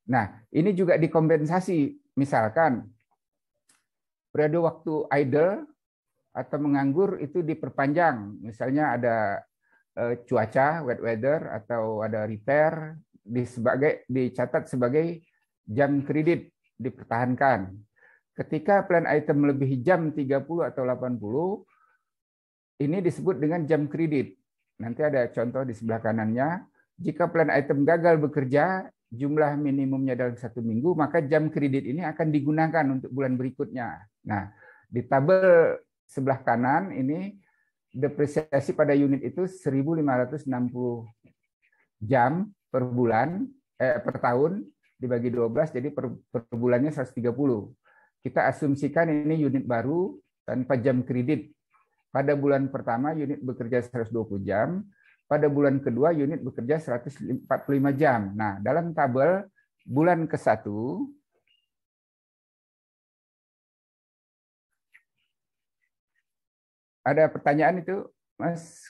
Nah, ini juga dikompensasi. Misalkan periode waktu idle atau menganggur itu diperpanjang. Misalnya ada cuaca, wet weather, atau ada repair, dicatat sebagai jam kredit, dipertahankan. Ketika plan item melebihi jam 30 atau 80, ini disebut dengan jam kredit. Nanti ada contoh di sebelah kanannya. Jika plan item gagal bekerja, jumlah minimumnya dalam 1 minggu, maka jam kredit ini akan digunakan untuk bulan berikutnya. Nah, di tabel sebelah kanan ini depresiasi pada unit itu 1.560 jam per bulan, per tahun dibagi 12, jadi per bulannya 130. Kita asumsikan ini unit baru tanpa jam kredit. Pada bulan pertama unit bekerja 120 jam, pada bulan kedua unit bekerja 145 jam. Nah, dalam tabel bulan ke-1 ada pertanyaan itu, Mas?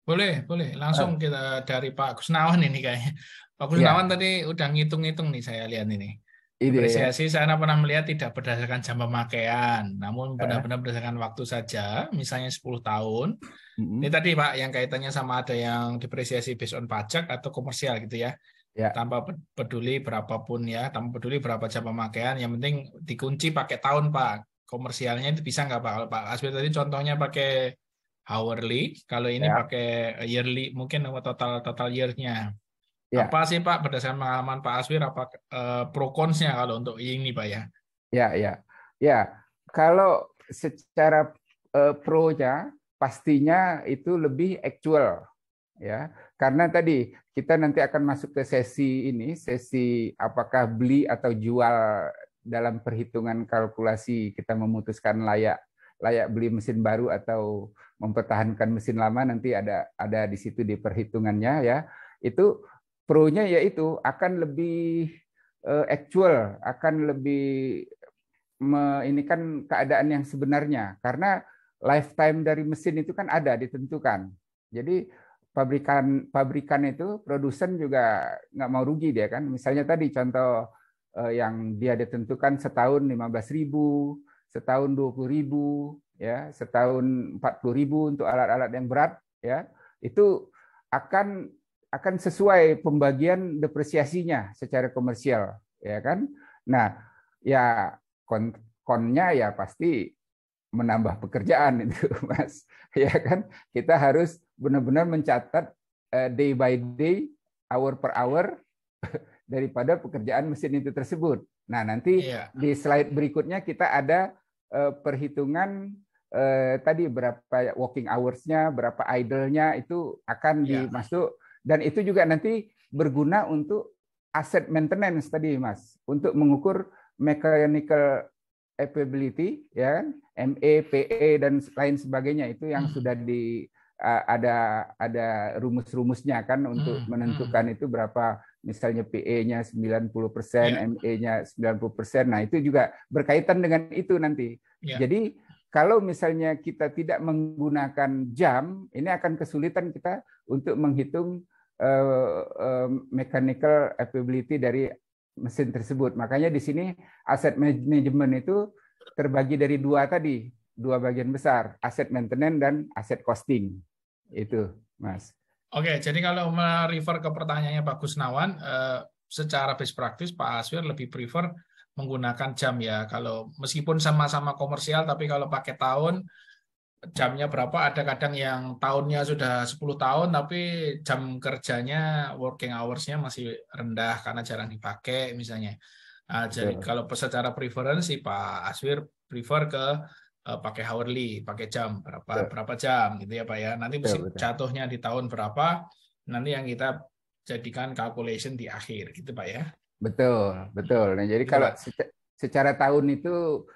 Boleh. Langsung kita dari Pak Kusnawan ini kayaknya. Pak Kusnawan tadi udah ngitung-ngitung nih, saya lihat ini. Depresiasi saya pernah melihat tidak berdasarkan jam pemakaian, namun benar-benar berdasarkan waktu saja, misalnya 10 tahun. Ini tadi Pak, yang kaitannya sama ada yang depresiasi based on pajak atau komersial gitu ya. Tanpa peduli berapapun ya, tanpa peduli berapa jam pemakaian, yang penting dikunci pakai tahun Pak. Komersialnya itu bisa nggak Pak? Kalau Pak Asbir tadi contohnya pakai hourly. Kalau ini Ya. pakai yearly, mungkin total year-nya. Ya. Apa sih Pak berdasarkan pengalaman Pak Aswir, apa pro cons-nya kalau untuk ini Pak ya? Ya. Kalau secara pro-nya pastinya itu lebih actual, ya. Karena tadi kita nanti akan masuk ke sesi apakah beli atau jual dalam perhitungan kalkulasi kita memutuskan layak beli mesin baru atau mempertahankan mesin lama, nanti ada di situ di perhitungannya, ya. Itu pro-nya yaitu akan lebih actual, akan lebih ini kan keadaan yang sebenarnya, karena lifetime dari mesin itu kan ada ditentukan. Jadi pabrikan itu, produsen juga nggak mau rugi dia kan. Misalnya tadi contoh yang dia ditentukan setahun 15.000, setahun 20.000, ya, setahun 40.000 untuk alat-alat yang berat, ya, itu akan sesuai pembagian depresiasinya secara komersial, ya kan. Nah, ya konnya ya pasti menambah pekerjaan itu, Mas. Ya kan, kita harus benar-benar mencatat day by day, hour per hour daripada pekerjaan mesin itu tersebut. Nah, nanti di slide berikutnya kita ada perhitungan tadi berapa working hours-nya, berapa idle-nya, itu akan dimasuk, dan itu juga nanti berguna untuk asset maintenance tadi, Mas, untuk mengukur mechanical capability, ya kan, ME, PE dan lain sebagainya, itu yang sudah ada rumus-rumusnya kan untuk menentukan itu berapa, misalnya PE-nya 90%, ME-nya 90%. Nah, itu juga berkaitan dengan itu nanti. Jadi kalau misalnya kita tidak menggunakan jam, ini akan kesulitan kita untuk menghitung mechanical capability dari mesin tersebut. Makanya di sini aset manajemen itu terbagi dari dua bagian besar, aset maintenance dan aset costing. Itu, Mas. Oke, jadi kalau merefer ke pertanyaannya Pak Kusnawan, secara best practice Pak Aswir lebih prefer menggunakan jam ya. Kalau meskipun sama-sama komersial, tapi kalau pakai tahun, jamnya berapa, ada kadang yang tahunnya sudah 10 tahun tapi jam kerjanya, working hours-nya masih rendah karena jarang dipakai misalnya. Jadi kalau secara preference Pak Aswir prefer ke pakai hourly, pakai jam, berapa jam gitu ya Pak ya. Nanti jatuhnya di tahun berapa, nanti yang kita jadikan calculation di akhir gitu Pak ya. Betul. Nah, jadi kalau secara tahun itu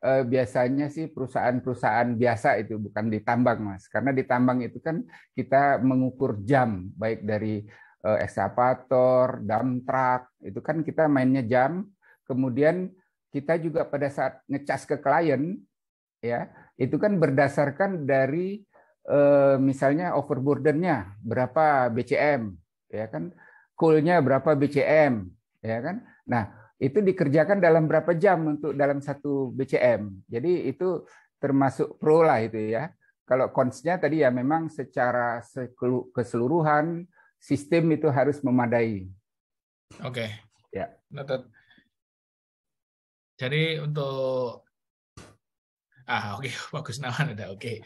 biasanya sih perusahaan-perusahaan biasa itu, bukan di tambang, Mas. Karena di tambang itu kan kita mengukur jam, baik dari ekskavator, dump truck, itu kan kita mainnya jam. Kemudian kita juga pada saat ngecas ke klien, ya, itu kan berdasarkan dari misalnya overburdennya berapa BCM, ya kan, coolnya berapa BCM, ya kan. Nah, itu dikerjakan dalam berapa jam untuk dalam satu BCM. Jadi itu termasuk pro lah itu ya. Kalau cons-nya tadi ya memang secara keseluruhan sistem itu harus memadai. Oke. Ya. Jadi untuk Pak Kusnawan udah oke.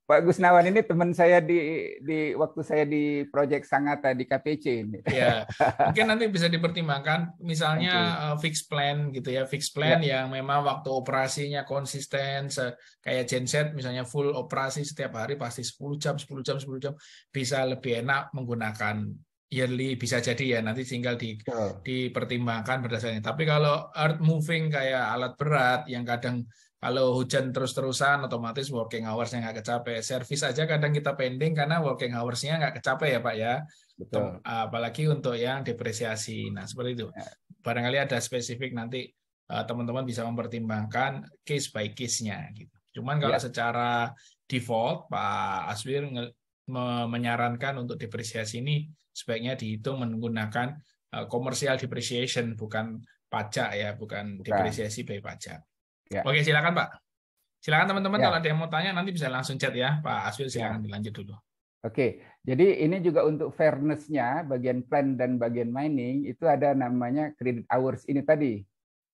Pak Kusnawan ini teman saya di waktu saya di Project Sangatta di KPC ini. Ya, mungkin nanti bisa dipertimbangkan misalnya fixed plan gitu ya, fixed plan yang memang waktu operasinya konsisten kayak genset misalnya full operasi setiap hari pasti 10 jam, bisa lebih enak menggunakan yearly, bisa jadi ya, nanti tinggal dipertimbangkan berdasarkan. Tapi kalau earth moving kayak alat berat yang kadang kalau hujan terus-terusan otomatis working hours-nya nggak kecapai. Servis aja kadang kita pending karena working hours-nya nggak kecapai ya Pak ya. Betul. Apalagi untuk yang depresiasi. Nah, seperti itu. Barangkali ada spesifik nanti teman-teman bisa mempertimbangkan case by case-nya gitu. Cuman kalau secara default Pak Aswir menyarankan untuk depresiasi ini sebaiknya dihitung menggunakan commercial depreciation, bukan pajak ya, bukan depresiasi by pajak. Ya. Oke, silakan Pak. Silakan teman-teman kalau ada yang mau tanya nanti bisa langsung chat ya. Pak Aswir silakan dilanjut dulu. Oke, jadi ini juga untuk fairness-nya, bagian plan dan bagian mining itu ada namanya credit hours ini tadi.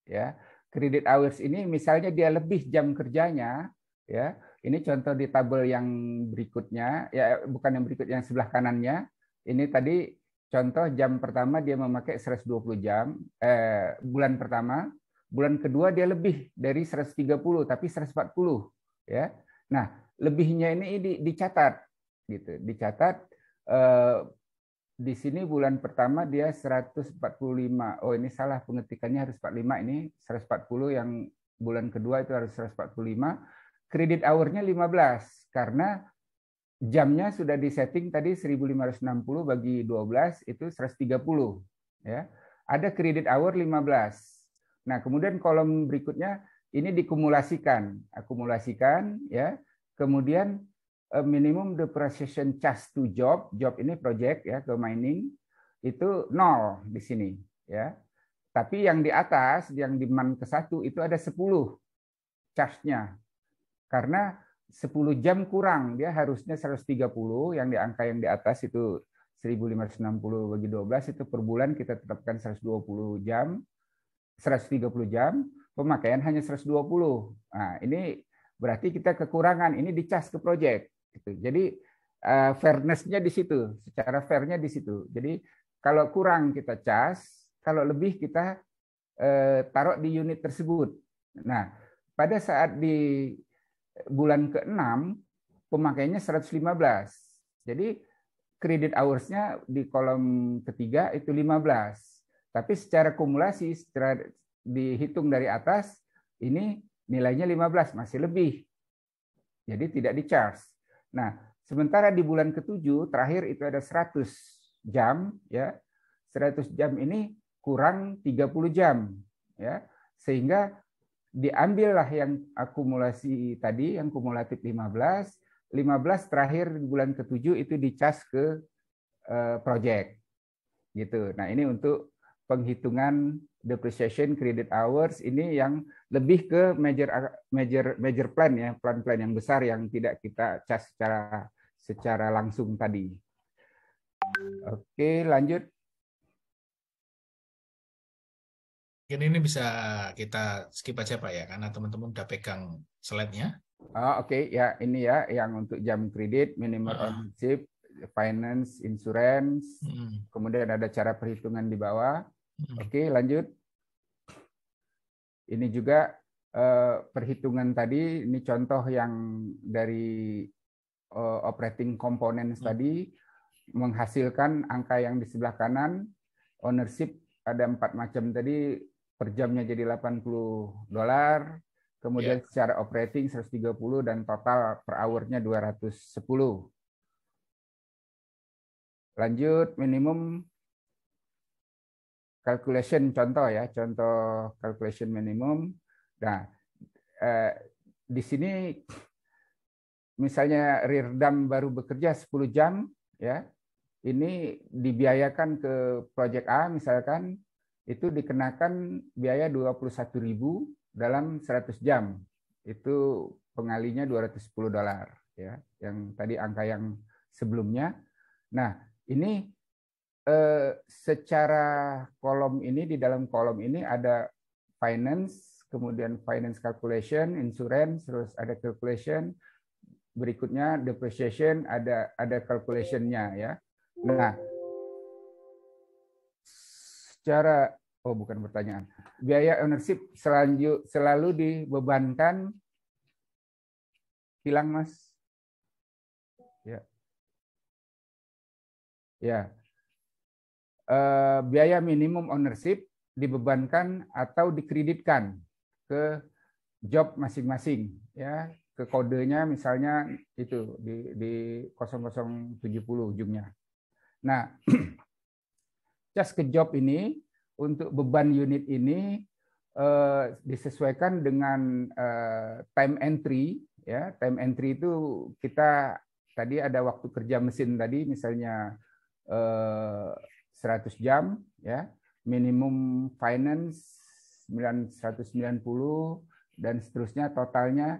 Ya, credit hours ini misalnya dia lebih jam kerjanya, ya, Ini contoh di tabel yang berikutnya, ya bukan yang berikut, yang sebelah kanannya. Ini tadi contoh jam pertama dia memakai 120 jam, bulan pertama. Bulan kedua dia lebih dari 130, tapi 140. Ya. Nah, lebihnya ini dicatat. Gitu. Dicatat di sini bulan pertama dia 145. Oh, ini salah pengetikannya, harus 45, ini 140, yang bulan kedua itu harus 145. Kredit hour-nya 15 karena jamnya sudah disetting tadi 1560 bagi 12 itu 130 ya. Ada kredit hour 15. Nah, kemudian kolom berikutnya ini dikumulasikan, akumulasikan ya. Kemudian minimum depreciation charge to job ini project ya, ke mining itu 0 di sini ya. Tapi yang di atas, yang di man ke-1 itu ada 10 charge-nya. Karena 10 jam kurang, dia harusnya 130, yang di angka yang di atas itu 1560 bagi 12 itu per bulan kita tetapkan 120 jam, 130 jam, pemakaian hanya 120. Nah, ini berarti kita kekurangan, ini dicas ke project. Gitu. Jadi fairness-nya di situ, secara fair-nya di situ. Jadi kalau kurang kita cas, kalau lebih kita taruh di unit tersebut. Nah, pada saat di bulan ke-6 pemakaiannya 115. Jadi credit hours-nya di kolom ketiga itu 15. Tapi secara kumulasi, secara dihitung dari atas, ini nilainya 15, masih lebih. Jadi tidak di-charge. Nah, sementara di bulan ke-7 terakhir itu ada 100 jam ya. 100 jam ini kurang 30 jam ya. Sehingga diambillah yang akumulasi tadi, yang kumulatif 15 terakhir di bulan ke-7 itu dicas ke project. Gitu. Nah, ini untuk penghitungan depreciation credit hours, ini yang lebih ke major plan ya, plan-plan yang besar yang tidak kita cas secara langsung tadi. Oke, lanjut. Ini bisa kita skip aja Pak ya, karena teman-teman udah pegang slide-nya. Oke, ya ini ya yang untuk jam kredit, minimal ownership, finance, insurance, kemudian ada cara perhitungan di bawah. Oke, lanjut. Ini juga perhitungan tadi, ini contoh yang dari operating components tadi, menghasilkan angka yang di sebelah kanan, ownership ada 4 macam tadi, per jamnya jadi $80, kemudian secara operating 130, dan total per hour-nya 210. Lanjut, minimum calculation, contoh ya, contoh calculation minimum. Nah, di sini misalnya Rirdam baru bekerja 10 jam ya. Ini dibiayakan ke project A misalkan, itu dikenakan biaya 21.000 dalam 100 jam. Itu pengalinya $210 ya. Yang tadi angka yang sebelumnya. Nah, ini secara kolom ini, di dalam kolom ini ada finance, kemudian finance calculation, insurance, terus ada calculation, berikutnya depreciation, ada calculation-nya ya. Nah, secara bukan pertanyaan. Biaya ownership selalu dibebankan, hilang Mas. Ya. Ya. Biaya minimum ownership dibebankan atau dikreditkan ke job masing-masing ya, ke kodenya misalnya itu di 0070 ujungnya. Nah, cas ke job ini untuk beban unit ini disesuaikan dengan time entry ya. Time entry itu kita tadi ada waktu kerja mesin tadi misalnya 100 jam ya, minimum finance 190 dan seterusnya, totalnya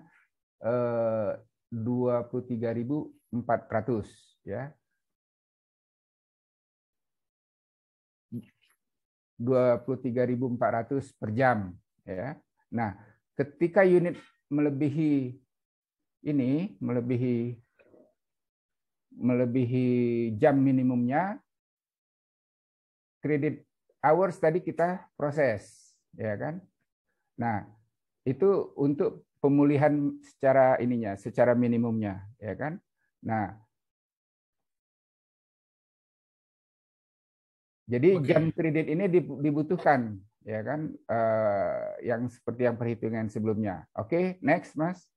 23.400 ya. 23.400 per jam ya. Nah, ketika unit melebihi ini melebihi jam minimumnya, kredit hours tadi kita proses, ya kan? Nah, itu untuk pemulihan secara ininya, secara minimumnya, ya kan? Nah, jadi jam kredit ini dibutuhkan, ya kan? Yang seperti yang perhitungan sebelumnya. Oke, next, Mas.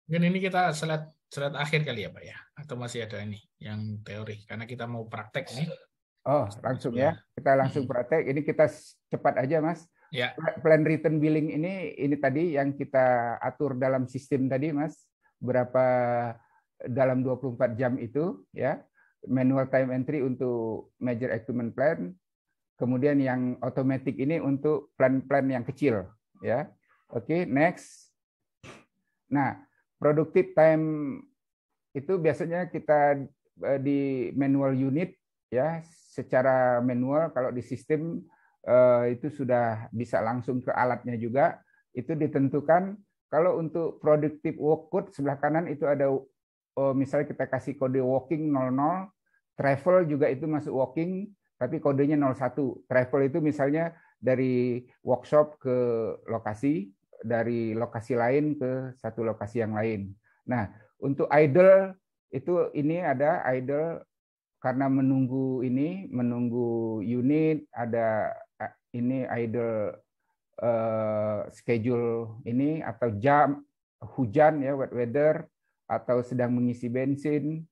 Mungkin ini kita slide akhir kali ya, Pak ya? Atau masih ada ini yang teori? Karena kita mau praktek nih. Oh, langsung ya. Kita langsung praktek. Ini kita cepat aja, Mas. Ya. Plan return billing ini tadi yang kita atur dalam sistem tadi, Mas. Berapa dalam 24 jam itu, ya. Manual time entry untuk major equipment plan. Kemudian yang automatic ini untuk plan-plan yang kecil, ya. Oke, next. Nah, productive time itu biasanya kita di manual unit, ya, secara manual. Kalau di sistem itu sudah bisa langsung ke alatnya juga. Itu ditentukan. Kalau untuk productive work code sebelah kanan itu ada, misalnya kita kasih kode walking 00, travel juga itu masuk walking, tapi kodenya 01. Travel itu misalnya dari workshop ke lokasi, dari lokasi lain ke satu lokasi yang lain. Nah, untuk idle itu ini ada idle karena menunggu unit, ada ini idle schedule ini, atau jam hujan ya, wet weather, atau sedang mengisi bensin,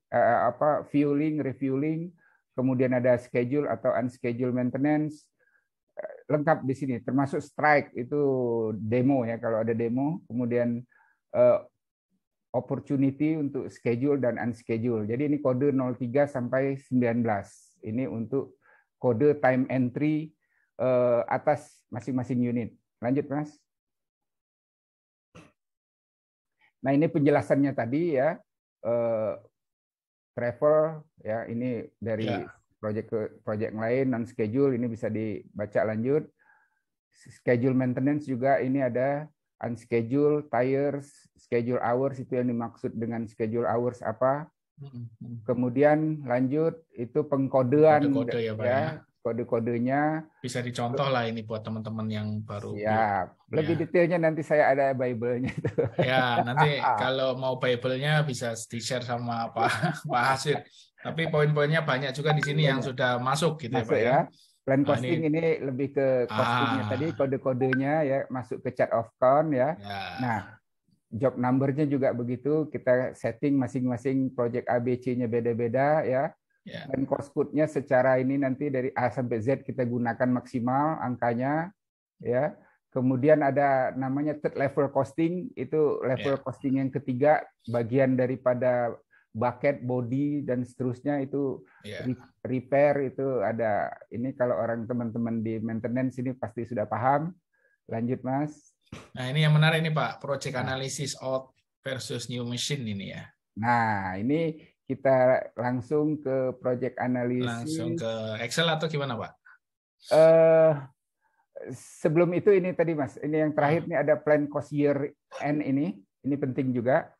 fueling, refueling, kemudian ada schedule atau unscheduled maintenance, lengkap di sini, termasuk strike itu demo ya kalau ada demo, kemudian opportunity untuk schedule dan unschedule. Jadi ini kode 03 sampai 19. Ini untuk kode time entry atas masing-masing unit. Lanjut, Mas. Nah, ini penjelasannya tadi ya. Travel ya, ini dari project ke project lain, non schedule ini bisa dibaca lanjut. Schedule maintenance juga ini ada unscheduled, tires, schedule hours, itu yang dimaksud dengan schedule hours apa. Kemudian lanjut itu pengkodean kode-kode ya, kode-kodenya. Bisa dicontoh lah ini buat teman-teman yang baru. Ya, lebih detailnya nanti saya ada Bible-nya itu. Ya, nanti kalau mau Bible-nya bisa di-share sama Pak Hasir. Tapi poin-poinnya banyak juga di sini yang sudah masuk gitu masuk ya, Pak ya. Plan costing ini lebih ke costingnya tadi, kode-kodenya ya masuk ke chart of count ya. Nah, job number-nya juga begitu, kita setting masing-masing project ABC-nya beda-beda ya. Dan cost code-nya secara ini nanti dari A sampai Z kita gunakan maksimal angkanya ya. Kemudian ada namanya third level costing, itu level costing yang ketiga, bagian daripada bucket, body dan seterusnya itu repair, itu ada ini. Kalau orang teman-teman di maintenance ini pasti sudah paham. Lanjut, Mas. Nah, ini yang menarik nih, Pak, project analysis old versus new machine ini ya. Nah, ini kita langsung ke project analysis. Langsung ke Excel atau gimana, Pak? Sebelum itu ini tadi, Mas, ini yang terakhir nih ada plan cost year end ini penting juga.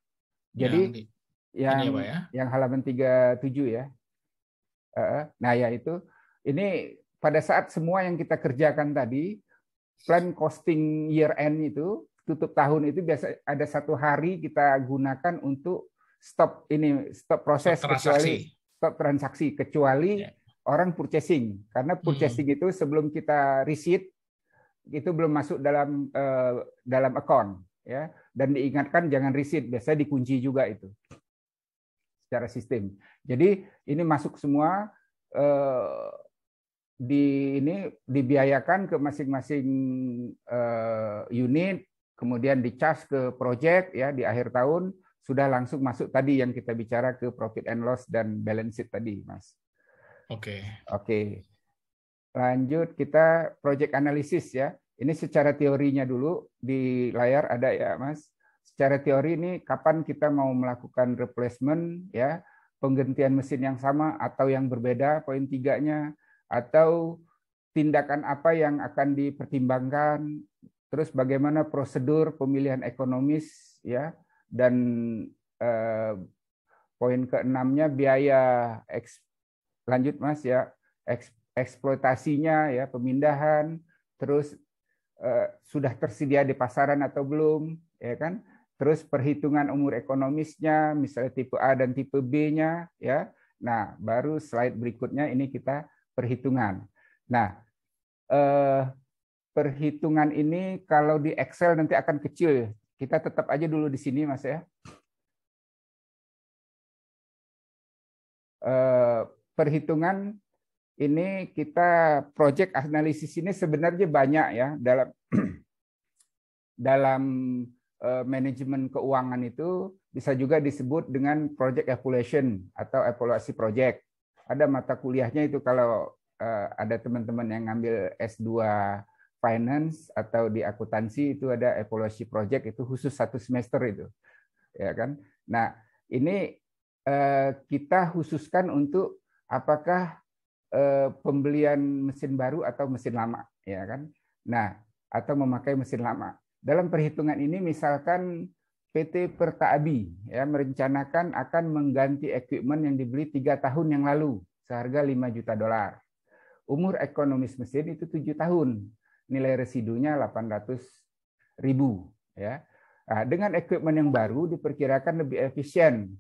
Jadi yang halaman 37 ya. Nah, ya itu. Ini pada saat semua yang kita kerjakan tadi, plan costing year end itu, tutup tahun itu biasa ada 1 hari kita gunakan untuk stop proses, stop transaksi, kecuali orang purchasing. Karena purchasing itu sebelum kita receipt itu belum masuk dalam account ya, dan diingatkan jangan receipt, biasanya dikunci juga itu secara sistem. Jadi ini masuk semua dibiayakan ke masing-masing unit, kemudian di-charge ke project ya, di akhir tahun sudah langsung masuk tadi yang kita bicara ke profit and loss dan balance sheet tadi, Mas. Oke. Lanjut kita project analysis ya. Ini secara teorinya dulu, di layar ada ya, Mas. Secara teori ini kapan kita mau melakukan replacement ya, penggantian mesin yang sama atau yang berbeda, poin 3-nya, atau tindakan apa yang akan dipertimbangkan, terus bagaimana prosedur pemilihan ekonomis ya, dan poin ke-6-nya biaya lanjut Mas ya, eksploitasinya ya, pemindahan, terus sudah tersedia di pasaran atau belum, ya kan? Terus perhitungan umur ekonomisnya, misalnya tipe A dan tipe B-nya, ya. Nah, baru slide berikutnya ini kita perhitungan. Nah, perhitungan ini kalau di Excel nanti akan kecil. Kita tetap aja dulu di sini, Mas ya. Perhitungan ini kita project analisis ini sebenarnya banyak ya dalam manajemen keuangan itu bisa juga disebut dengan project evaluation atau evaluasi project. Ada mata kuliahnya itu kalau ada teman-teman yang ngambil S2 finance atau di akuntansi itu ada evaluasi project, itu khusus 1 semester itu. Ya kan? Nah, ini kita khususkan untuk apakah pembelian mesin baru atau mesin lama, ya kan? Nah, atau memakai mesin lama. Dalam perhitungan ini, misalkan PT Pertaabi ya merencanakan akan mengganti equipment yang dibeli 3 tahun yang lalu seharga $5 juta. Umur ekonomis mesin itu 7 tahun, nilai residunya 800.000 ya. Nah, dengan equipment yang baru diperkirakan lebih efisien.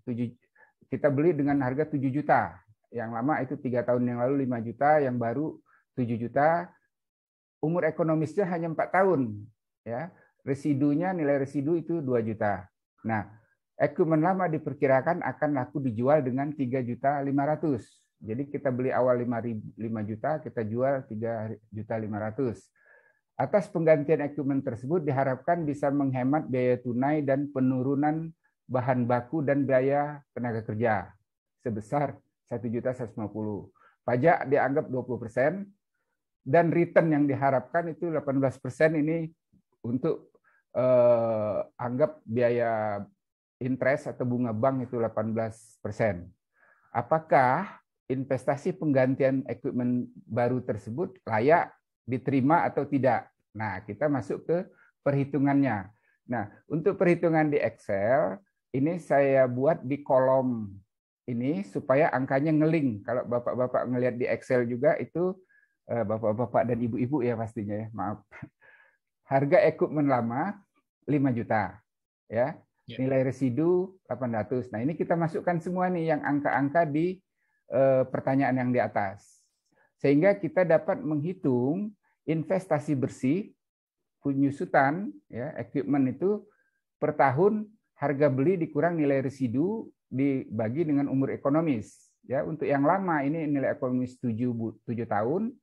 Kita beli dengan harga 7 juta. Yang lama itu 3 tahun yang lalu 5 juta, yang baru 7 juta. Umur ekonomisnya hanya 4 tahun. Ya. Residunya, nilai residu itu 2 juta. Nah, equipment lama diperkirakan akan laku dijual dengan 3.500.000. Jadi kita beli awal 5 juta, kita jual 3.500.000. Atas penggantian equipment tersebut diharapkan bisa menghemat biaya tunai dan penurunan bahan baku dan biaya tenaga kerja sebesar 1.150.000. Pajak dianggap 20% dan return yang diharapkan itu 18% ini untuk anggap biaya interest atau bunga bank itu 18%. Apakah investasi penggantian equipment baru tersebut layak diterima atau tidak? Nah, kita masuk ke perhitungannya. Nah, untuk perhitungan di Excel ini saya buat di kolom ini supaya angkanya ngeling. Kalau Bapak-bapak ngelihat di Excel juga itu Bapak-bapak dan Ibu-ibu ya pastinya ya, maaf. Harga equipment lama 5 juta ya. Nilai residu 800. Nah, ini kita masukkan semua nih yang angka-angka di pertanyaan yang di atas. Sehingga kita dapat menghitung investasi bersih penyusutan ya, equipment itu per tahun harga beli dikurang nilai residu dibagi dengan umur ekonomis. Ya, untuk yang lama ini nilai ekonomis 7 tahun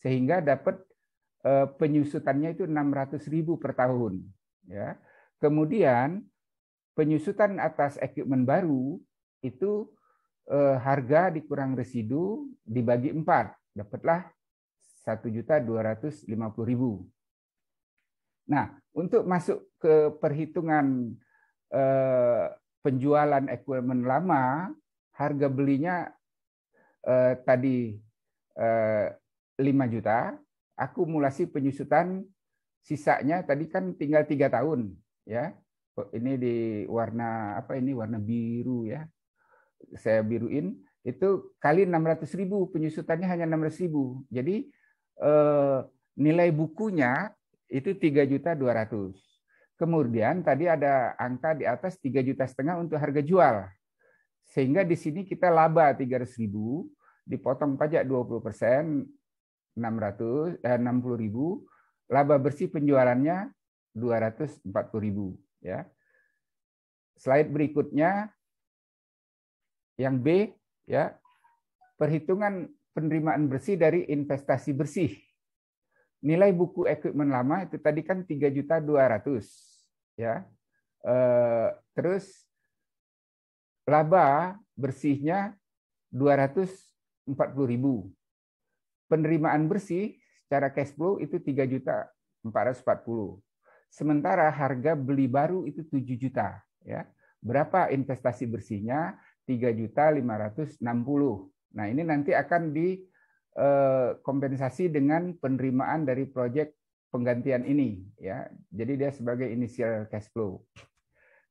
sehingga dapat penyusutannya itu 600.000 per tahun. Ya. Kemudian penyusutan atas equipment baru itu harga dikurang residu dibagi 4, dapatlah 1.250.000. Nah, untuk masuk ke perhitungan penjualan equipment lama, harga belinya tadi 5 juta, akumulasi penyusutan sisanya tadi kan tinggal 3 tahun ya. Ini di warna apa ini? Warna biru ya. Saya biruin itu kali 600.000, penyusutannya hanya 600.000. Jadi nilai bukunya itu 3.200.000. Kemudian tadi ada angka di atas 3,5 juta untuk harga jual. Sehingga di sini kita laba 300.000, dipotong pajak 20%, 60.000, laba bersih penjualannya 240.000 ya. Slide berikutnya yang B ya. Perhitungan penerimaan bersih dari investasi bersih. Nilai buku equipment lama itu tadi kan 3.200.000 ya. Terus laba bersihnya 240.000. Penerimaan bersih secara cash flow itu 3.440.000. Sementara harga beli baru itu 7 juta ya. Berapa investasi bersihnya? 3.560.000. Nah, ini nanti akan dikompensasi dengan penerimaan dari proyek penggantian ini ya. Jadi dia sebagai initial cash flow.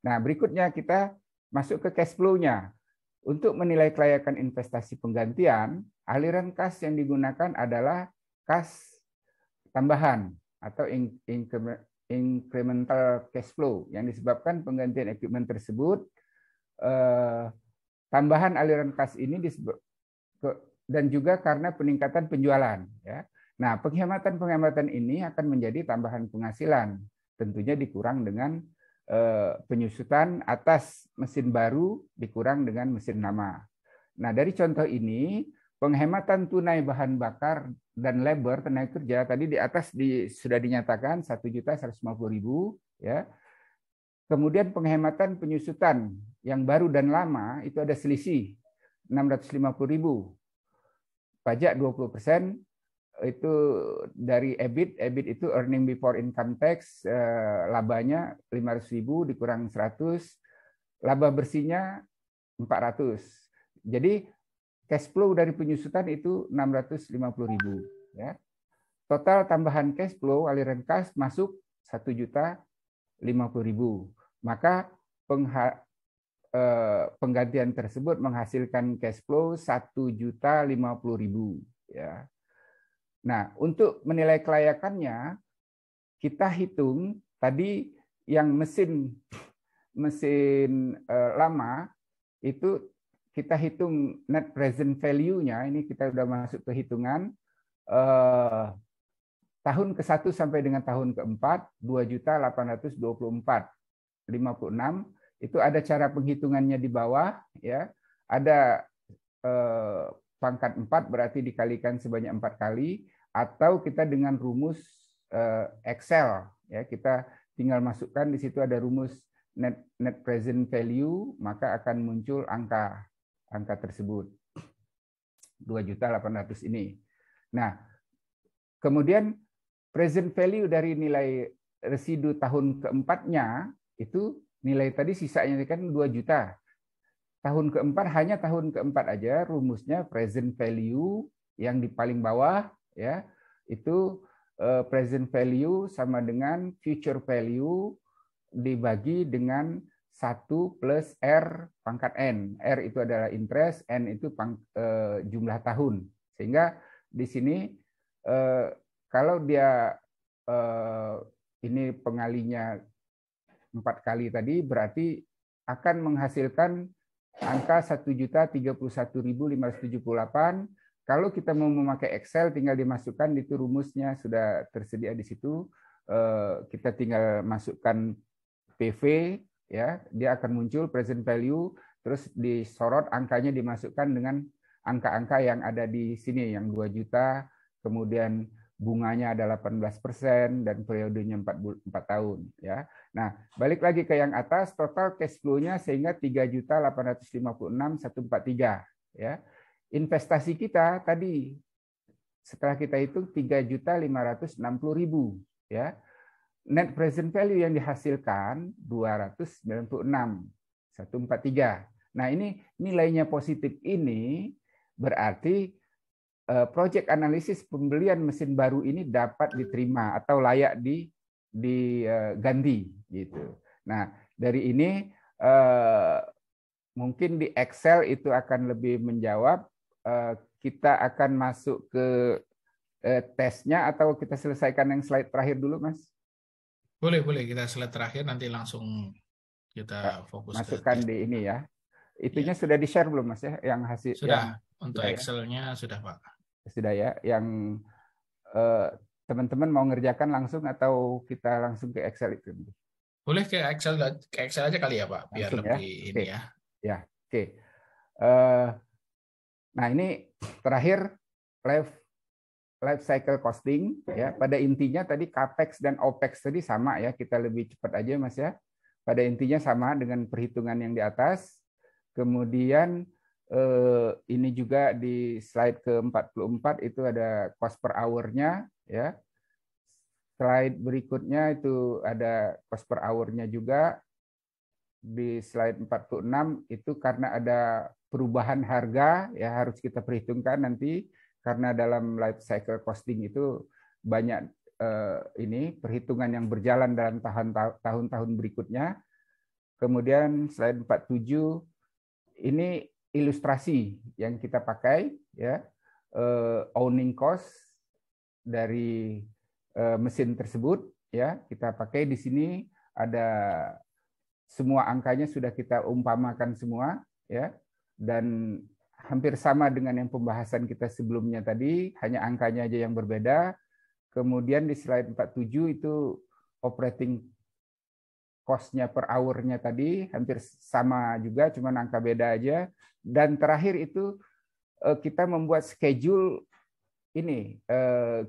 Nah, berikutnya kita masuk ke cash flow-nya. Untuk menilai kelayakan investasi penggantian, aliran kas yang digunakan adalah kas tambahan atau incremental cash flow yang disebabkan penggantian equipment tersebut. Tambahan aliran kas ini dan juga karena peningkatan penjualan. Ya. Nah, penghematan ini akan menjadi tambahan penghasilan. Tentunya dikurang dengan penyusutan atas mesin baru dikurang dengan mesin lama. Nah, dari contoh ini, penghematan tunai bahan bakar dan labor tenaga kerja tadi di atas sudah dinyatakan 1.150.000 ya. Kemudian penghematan penyusutan yang baru dan lama itu ada selisih 650.000. Pajak 20%, itu dari EBIT. EBIT itu earning before income tax, labanya 500.000 dikurang 100, laba bersihnya 400. Jadi cash flow dari penyusutan itu 650.000. Ya. Total tambahan cash flow aliran kas masuk 1.050.000. Maka penggantian tersebut menghasilkan cash flow 1.050.000. Ya. Nah, untuk menilai kelayakannya, kita hitung tadi yang mesin lama itu kita hitung net present value-nya. Ini kita sudah masuk ke hitungan tahun ke-1 sampai dengan tahun ke-4 2.824.56. Itu ada cara penghitungannya di bawah, ya. Ada pangkat 4 berarti dikalikan sebanyak 4 kali. Atau kita dengan rumus Excel, ya, kita tinggal masukkan di situ ada rumus net present value, maka akan muncul angka tersebut 2.800.000 ini. Nah, kemudian present value dari nilai residu tahun keempatnya itu nilai tadi sisanya kan 2 juta. Tahun keempat hanya tahun keempat aja rumusnya present value yang di paling bawah, ya, itu present value sama dengan future value dibagi dengan 1 plus R pangkat N. R itu adalah interest, N itu jumlah tahun. Sehingga di sini kalau dia ini pengalinya 4 kali tadi berarti akan menghasilkan angka 1.031.578. Kalau kita mau memakai Excel, tinggal dimasukkan, itu rumusnya sudah tersedia di situ. Kita tinggal masukkan PV, ya, dia akan muncul present value, terus disorot angkanya dimasukkan dengan angka-angka yang ada di sini, yang 2 juta, kemudian bunganya ada 18% dan periodenya 4 tahun. Ya. Nah, balik lagi ke yang atas, total cash flow-nya sehingga 3.856.143. Ya. Investasi kita tadi setelah kita hitung 3.560.000, ya. Net present value yang dihasilkan 296.143. Nah, ini nilainya positif ini berarti project analisis pembelian mesin baru ini dapat diterima atau layak diganti gitu. Nah, dari ini mungkin di Excel itu akan lebih menjawab. Kita akan masuk ke tesnya atau kita selesaikan yang slide terakhir dulu, Mas? Boleh kita slide terakhir, nanti langsung kita fokus masukkan di ini ya. Itunya ya. Sudah di-share belum, Mas, ya? Yang hasil sudah, untuk Excel-nya ya? Sudah, Pak. Sudah ya. Yang teman-teman mau ngerjakan langsung atau kita langsung ke Excel itu? Boleh ke Excel aja kali ya, Pak, biar langsung, lebih ya? Ini ya. Ya, oke. Nah, ini terakhir life cycle costing, ya. Pada intinya tadi capex dan opex tadi sama ya, kita lebih cepat aja, Mas, ya. Pada intinya sama dengan perhitungan yang di atas. Kemudian ini juga di slide ke-44 itu ada cost per hour-nya, ya. Slide berikutnya itu ada cost per hour-nya juga. Di slide 46 itu karena ada perubahan harga, ya harus kita perhitungkan nanti, karena dalam life cycle costing itu banyak ini perhitungan yang berjalan dalam tahun-tahun berikutnya. Kemudian slide 47 ini ilustrasi yang kita pakai, ya, owning cost dari mesin tersebut, ya, kita pakai di sini ada semua angkanya sudah kita umpamakan semua, ya, dan hampir sama dengan yang pembahasan kita sebelumnya tadi, hanya angkanya aja yang berbeda. Kemudian di slide 47 itu operating cost-nya per hour-nya tadi hampir sama juga, cuma angka beda aja. Dan terakhir itu kita membuat schedule ini,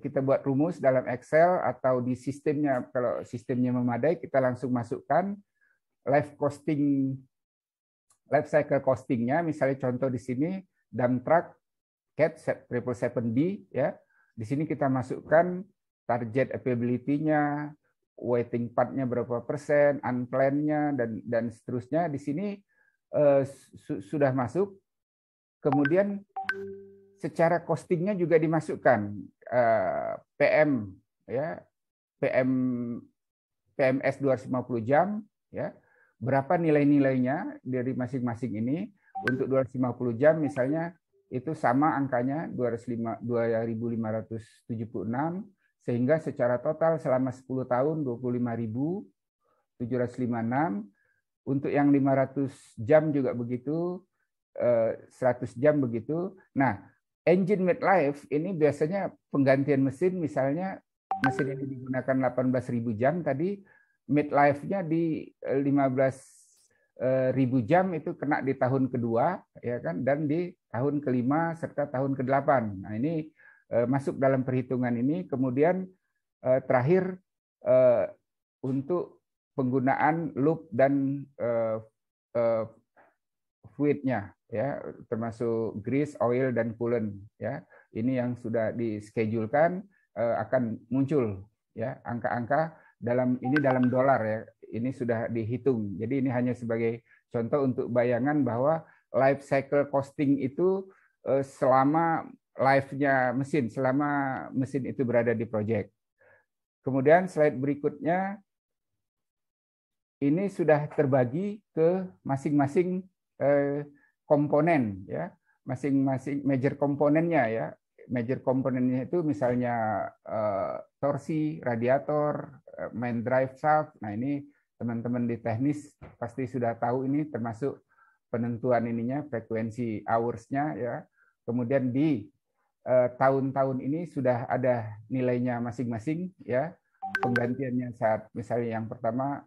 kita buat rumus dalam Excel atau di sistemnya, kalau sistemnya memadai kita langsung masukkan life cycle costing-nya. Misalnya contoh di sini dump truck CAT 777B, ya. Di sini kita masukkan target availability-nya, waiting part-nya berapa persen, unplanned-nya, dan seterusnya. Di sini sudah masuk. Kemudian secara costing-nya juga dimasukkan PM, ya, PMS 250 jam, ya, berapa nilai-nilainya dari masing-masing ini. Untuk 250 jam misalnya itu sama angkanya 2.576, sehingga secara total selama 10 tahun 25.756. Untuk yang 500 jam juga begitu, 100 jam begitu. Nah, engine mid-life ini biasanya penggantian mesin, misalnya mesin ini digunakan 18.000 jam tadi, mid-life-nya di 15.000 jam itu kena di tahun kedua, ya kan, dan di tahun kelima serta tahun ke-8. Nah, ini masuk dalam perhitungan ini. Kemudian terakhir untuk penggunaan loop dan fluidnya, ya, termasuk grease, oil, dan coolant, ya. Ini yang sudah dischedulekan, akan muncul, ya, angka-angka dalam dolar, ya. Ini sudah dihitung. Jadi ini hanya sebagai contoh untuk bayangan bahwa life cycle costing itu selama life-nya mesin, selama mesin itu berada di project. Kemudian slide berikutnya ini sudah terbagi ke masing-masing komponen, ya, masing-masing major komponennya, ya. Major komponennya itu misalnya torsi, radiator, main drive shaft. Nah, ini teman-teman di teknis pasti sudah tahu, ini termasuk penentuan ininya, frekuensi hours-nya, ya. Kemudian di tahun-tahun ini sudah ada nilainya masing-masing, ya. Penggantiannya saat misalnya yang pertama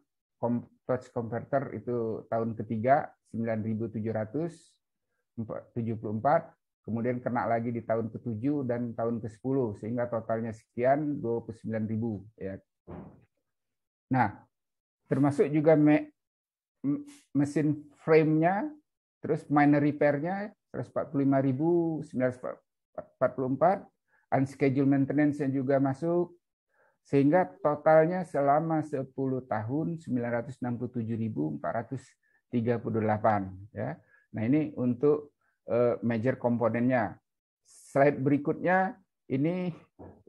touch converter itu tahun ketiga 9.774, kemudian kena lagi di tahun ke-7 dan tahun ke-10, sehingga totalnya sekian 29.000, ya. Nah, termasuk juga mesin frame-nya, terus minor repair-nya 145.944, unscheduled maintenance-nya juga masuk, sehingga totalnya selama 10 tahun 967.438, ya. Nah, ini untuk major komponennya. Slide berikutnya ini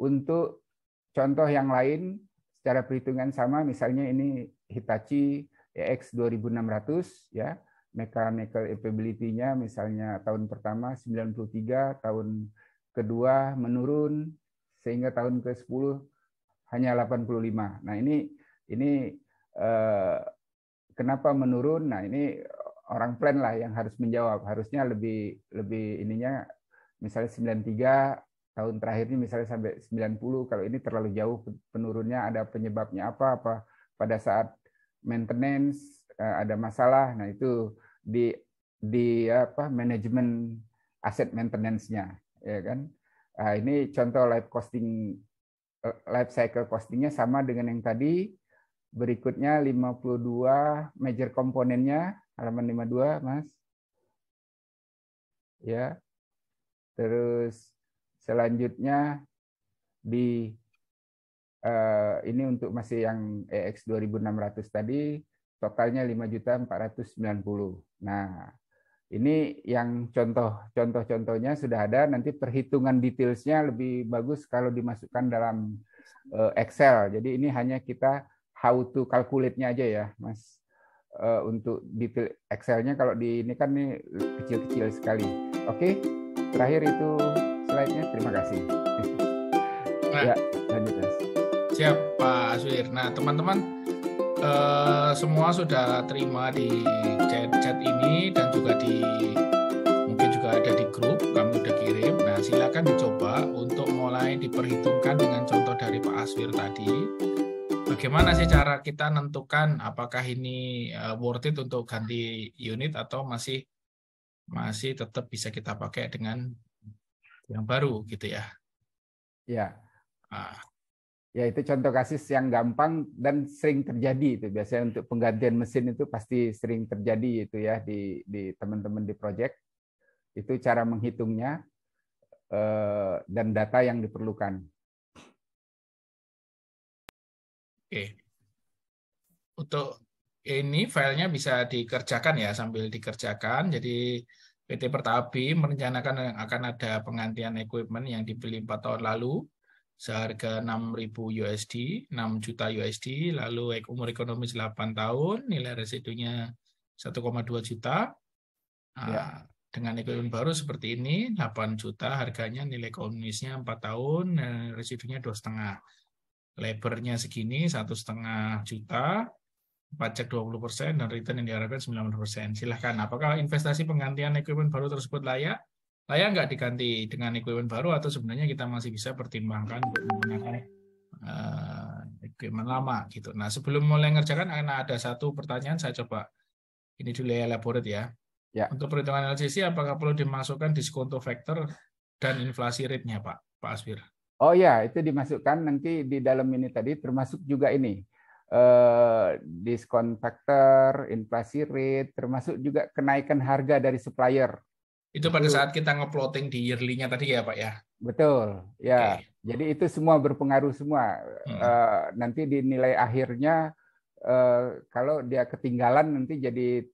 untuk contoh yang lain secara perhitungan sama, misalnya ini Hitachi EX 2600, ya. Mechanical availability-nya misalnya tahun pertama 93, tahun kedua menurun sehingga tahun ke-10 hanya 85. Nah, ini kenapa menurun? Nah, ini orang plan lah yang harus menjawab. Harusnya lebih ininya, misalnya 93, tahun terakhir ini misalnya sampai 90. Kalau ini terlalu jauh penurunnya, ada penyebabnya apa pada saat maintenance ada masalah. Nah, itu di manajemen aset maintenance-nya, ya kan. Nah, ini contoh life cycle costing-nya sama dengan yang tadi. Berikutnya 52 major komponennya, halaman 52, Mas. Ya. Terus selanjutnya di ini untuk masih yang EX 2600 tadi, totalnya 5.490. Nah, ini yang contoh-contohnya sudah ada. Nanti perhitungan detailsnya lebih bagus kalau dimasukkan dalam Excel. Jadi ini hanya kita how to calculate-nya aja, ya, Mas untuk detail Excel-nya. Kalau di ini kan nih kecil-kecil sekali. Oke, terakhir itu slide-nya. Terima kasih. Nah, ya, lanjut Mas. Siap Pak Aswir. Nah teman-teman semua sudah terima di chat ini dan juga mungkin juga ada di grup, kami udah kirim. Nah silakan dicoba untuk mulai diperhitungkan dengan contoh dari Pak Aswir tadi. Bagaimana sih cara kita nentukan apakah ini worth it untuk ganti unit atau masih tetap bisa kita pakai dengan yang baru gitu ya? Ya. Ya, itu contoh kasus yang gampang dan sering terjadi itu. Biasanya untuk penggantian mesin itu pasti sering terjadi itu ya di teman-teman di project. Itu cara menghitungnya dan data yang diperlukan. Oke. Untuk ini filenya bisa dikerjakan ya, sambil dikerjakan. Jadi PT Pertapi merencanakan akan ada penggantian equipment yang dibeli 4 tahun lalu seharga 6.000 USD, 6 juta USD, lalu umur ekonomis 8 tahun, nilai residunya 1,2 juta. Nah, dengan equipment baru seperti ini, 8 juta harganya, nilai ekonomisnya 4 tahun, residunya 2,5. Labornya segini, 1,5 juta, pajak 20%, dan return yang diharapkan 90%. Silahkan, apakah investasi penggantian equipment baru tersebut layak? Layak nggak diganti dengan equipment baru atau sebenarnya kita masih bisa pertimbangkan untuk menggunakan equipment lama gitu. Nah sebelum mulai ngerjakan ada satu pertanyaan, saya coba ini dulu elaborate ya. Untuk perhitungan LCC apakah perlu dimasukkan diskonto factor dan inflasi rate-nya Pak Aswir? Oh ya, itu dimasukkan nanti di dalam ini tadi termasuk juga ini diskon factor, inflasi rate, termasuk juga kenaikan harga dari supplier. Itu pada saat kita nge-plotting di yearly-nya tadi ya Pak ya? Betul, ya. Okay. Jadi itu semua berpengaruh semua. Nanti di nilai akhirnya, kalau dia ketinggalan nanti jadi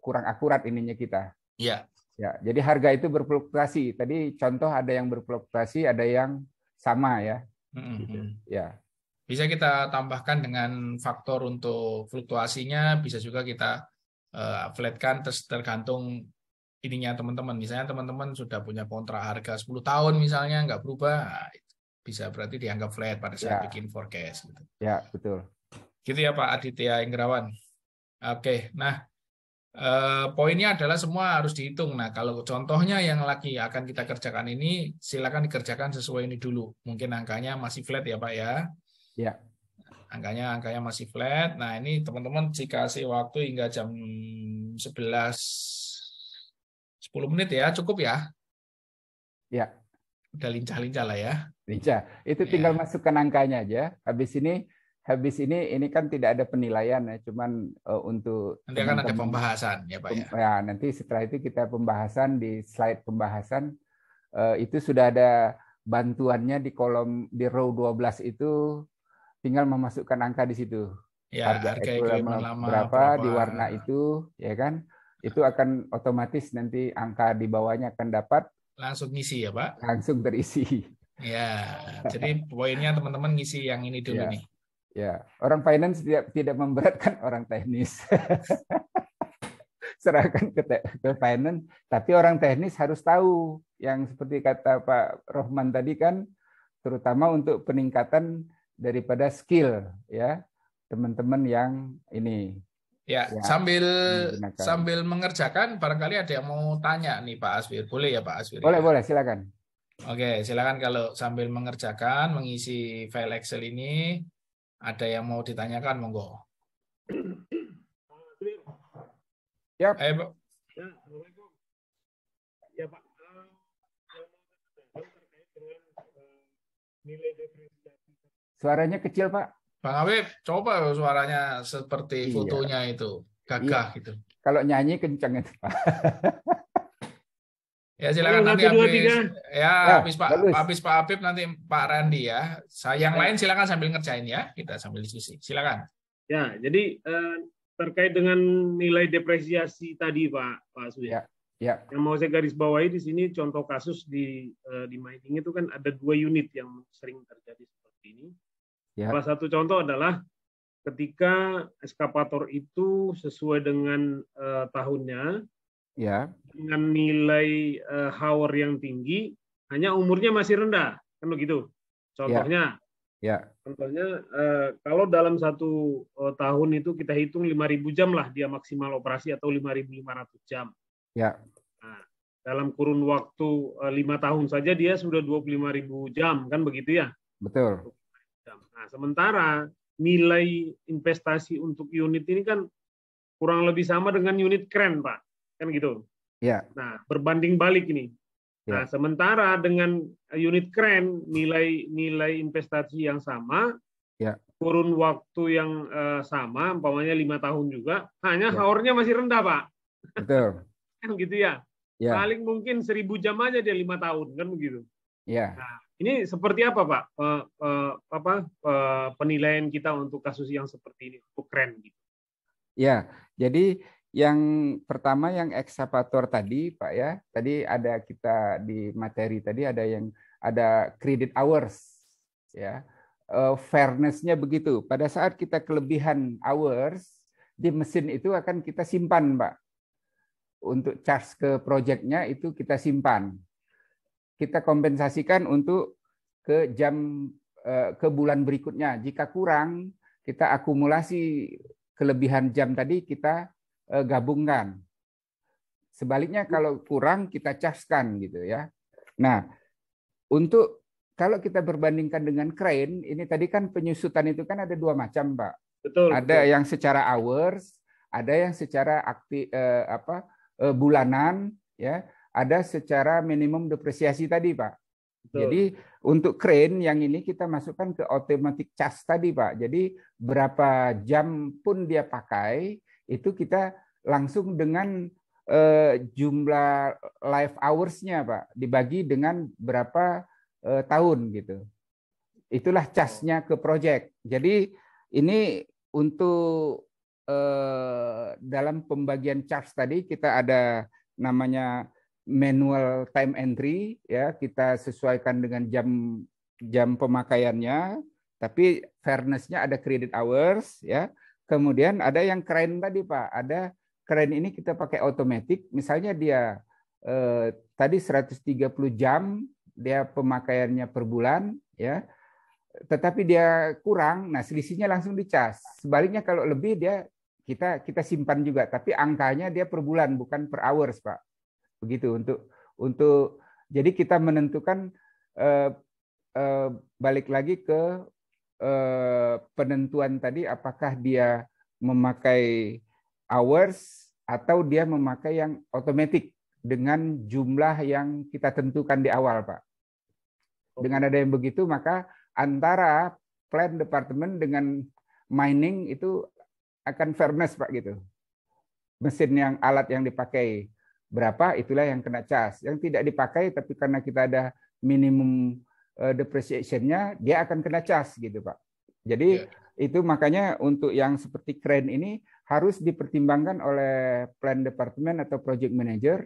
kurang akurat ininya kita. Iya. Ya, jadi harga itu berfluktuasi. Tadi contoh ada yang berfluktuasi, ada yang sama ya. Gitu. Ya. Bisa kita tambahkan dengan faktor untuk fluktuasinya, bisa juga kita flatkan tergantung ininya teman-teman. Misalnya teman-teman sudah punya kontrak harga 10 tahun misalnya nggak berubah, bisa berarti dianggap flat pada saat bikin forecast. Gitu. Ya, betul. Gitu ya Pak Aditya Ingrawan. Oke, nah poinnya adalah semua harus dihitung. Nah kalau contohnya yang lagi akan kita kerjakan ini, silakan dikerjakan sesuai ini dulu. Mungkin angkanya masih flat ya Pak ya. Ya. Angkanya masih flat. Nah ini teman-teman dikasih waktu hingga jam 10 menit ya, cukup ya? Ya. Udah lincah-lincah lah ya. Lincah. Itu tinggal masukkan angkanya aja. Habis ini kan tidak ada penilaian ya, cuman untuk nanti akan ada pembahasan ya Pak ya. Ya, nanti setelah itu kita pembahasan di slide pembahasan itu sudah ada bantuannya di kolom di row 12 itu, tinggal memasukkan angka di situ. Ya, harga equipment lama berapa di warna itu, ya kan? Itu akan otomatis nanti angka di bawahnya akan dapat langsung ngisi ya Pak. Langsung terisi. Ya, jadi poinnya teman-teman ngisi yang ini dulu nih. Ya, orang finance tidak memberatkan orang teknis. Serahkan ke finance, tapi orang teknis harus tahu yang seperti kata Pak Rohman tadi kan, terutama untuk peningkatan daripada skill ya teman-teman yang ini. Ya, sambil mengerjakan barangkali ada yang mau tanya nih Pak Aswir. Boleh ya Pak Aswir? Boleh, silakan. Oke, silakan kalau sambil mengerjakan mengisi file Excel ini ada yang mau ditanyakan monggo. Ya. Pak. Ya Pak. Nilai depresiasi. Suaranya kecil Pak. Bang Habib, coba suaranya seperti fotonya itu, gagah gitu. Kalau nyanyi kencang itu, Pak. Ya silakan nanti habis Pak Habib nanti Pak Randi ya. Yang lain silakan sambil ngerjain ya, kita sambil diskusi. Silakan. Ya, jadi terkait dengan nilai depresiasi tadi Pak Aswi. Ya. Yang mau saya garis bawahi di sini contoh kasus di mining itu kan ada 2 unit yang sering terjadi seperti ini. Ya. Salah satu contoh adalah ketika eskavator itu sesuai dengan tahunnya, ya, dengan nilai hour yang tinggi, hanya umurnya masih rendah, kan begitu. Contohnya, contohnya kalau dalam 1 tahun itu kita hitung 5.000 jam lah dia maksimal operasi atau 5.500 jam. Ya. Nah, dalam kurun waktu 5 tahun saja dia sudah 25.000 jam, kan begitu ya? Betul. Nah, sementara nilai investasi untuk unit ini kan kurang lebih sama dengan unit kren, Pak. Kan gitu. Ya. Nah, berbanding balik ini. Nah, sementara dengan unit kren nilai investasi yang sama, kurun waktu yang sama, umpamanya 5 tahun juga, hanya hournya masih rendah, Pak. Betul. Kan gitu ya. Paling mungkin 1.000 jam aja dia 5 tahun, kan begitu. Nah, ini seperti apa, Pak? Penilaian kita untuk kasus yang seperti ini, untuk kren gitu. Ya, jadi yang pertama yang ekskavator tadi, Pak ya. Tadi ada kita di materi tadi ada credit hours ya. Fairness-nya begitu. Pada saat kita kelebihan hours di mesin itu akan kita simpan, Pak. Untuk charge ke proyeknya itu kita simpan. Kita kompensasikan untuk ke bulan berikutnya. Jika kurang, kita akumulasi kelebihan jam tadi kita gabungkan. Sebaliknya kalau kurang kita caskan gitu ya. Nah, kalau kita berbandingkan dengan crane, ini tadi kan penyusutan itu kan ada 2 macam, Pak. Betul. Ada yang secara hours, ada yang secara bulanan, ya. Ada secara minimum depresiasi tadi, Pak. Betul. Jadi untuk crane yang ini kita masukkan ke automatic charge tadi, Pak. Jadi berapa jam pun dia pakai, itu kita langsung dengan jumlah live hours-nya, Pak, dibagi dengan berapa tahun gitu. Itulah charge-nya ke project. Jadi ini untuk dalam pembagian charge tadi kita ada namanya manual time entry ya, kita sesuaikan dengan jam pemakaiannya, tapi fairness-nya ada credit hours ya. Kemudian ada yang crane tadi, Pak. Ada crane ini kita pakai automatic, misalnya dia tadi 130 jam dia pemakaiannya per bulan ya. Tetapi dia kurang, nah selisihnya langsung dicas. Sebaliknya kalau lebih dia kita simpan juga, tapi angkanya dia per bulan bukan per hours, Pak. Begitu untuk jadi kita menentukan balik lagi ke penentuan tadi apakah dia memakai hours atau dia memakai yang otomatis dengan jumlah yang kita tentukan di awal, Pak. Dengan ada yang begitu maka antara plant department dengan mining itu akan fairness, Pak, gitu. Mesin yang alat yang dipakai berapa, itulah yang kena cas. Yang tidak dipakai, tapi karena kita ada minimum depreciation-nya, dia akan kena cas, gitu, Pak. Jadi itu makanya untuk yang seperti crane ini harus dipertimbangkan oleh plant department atau project manager,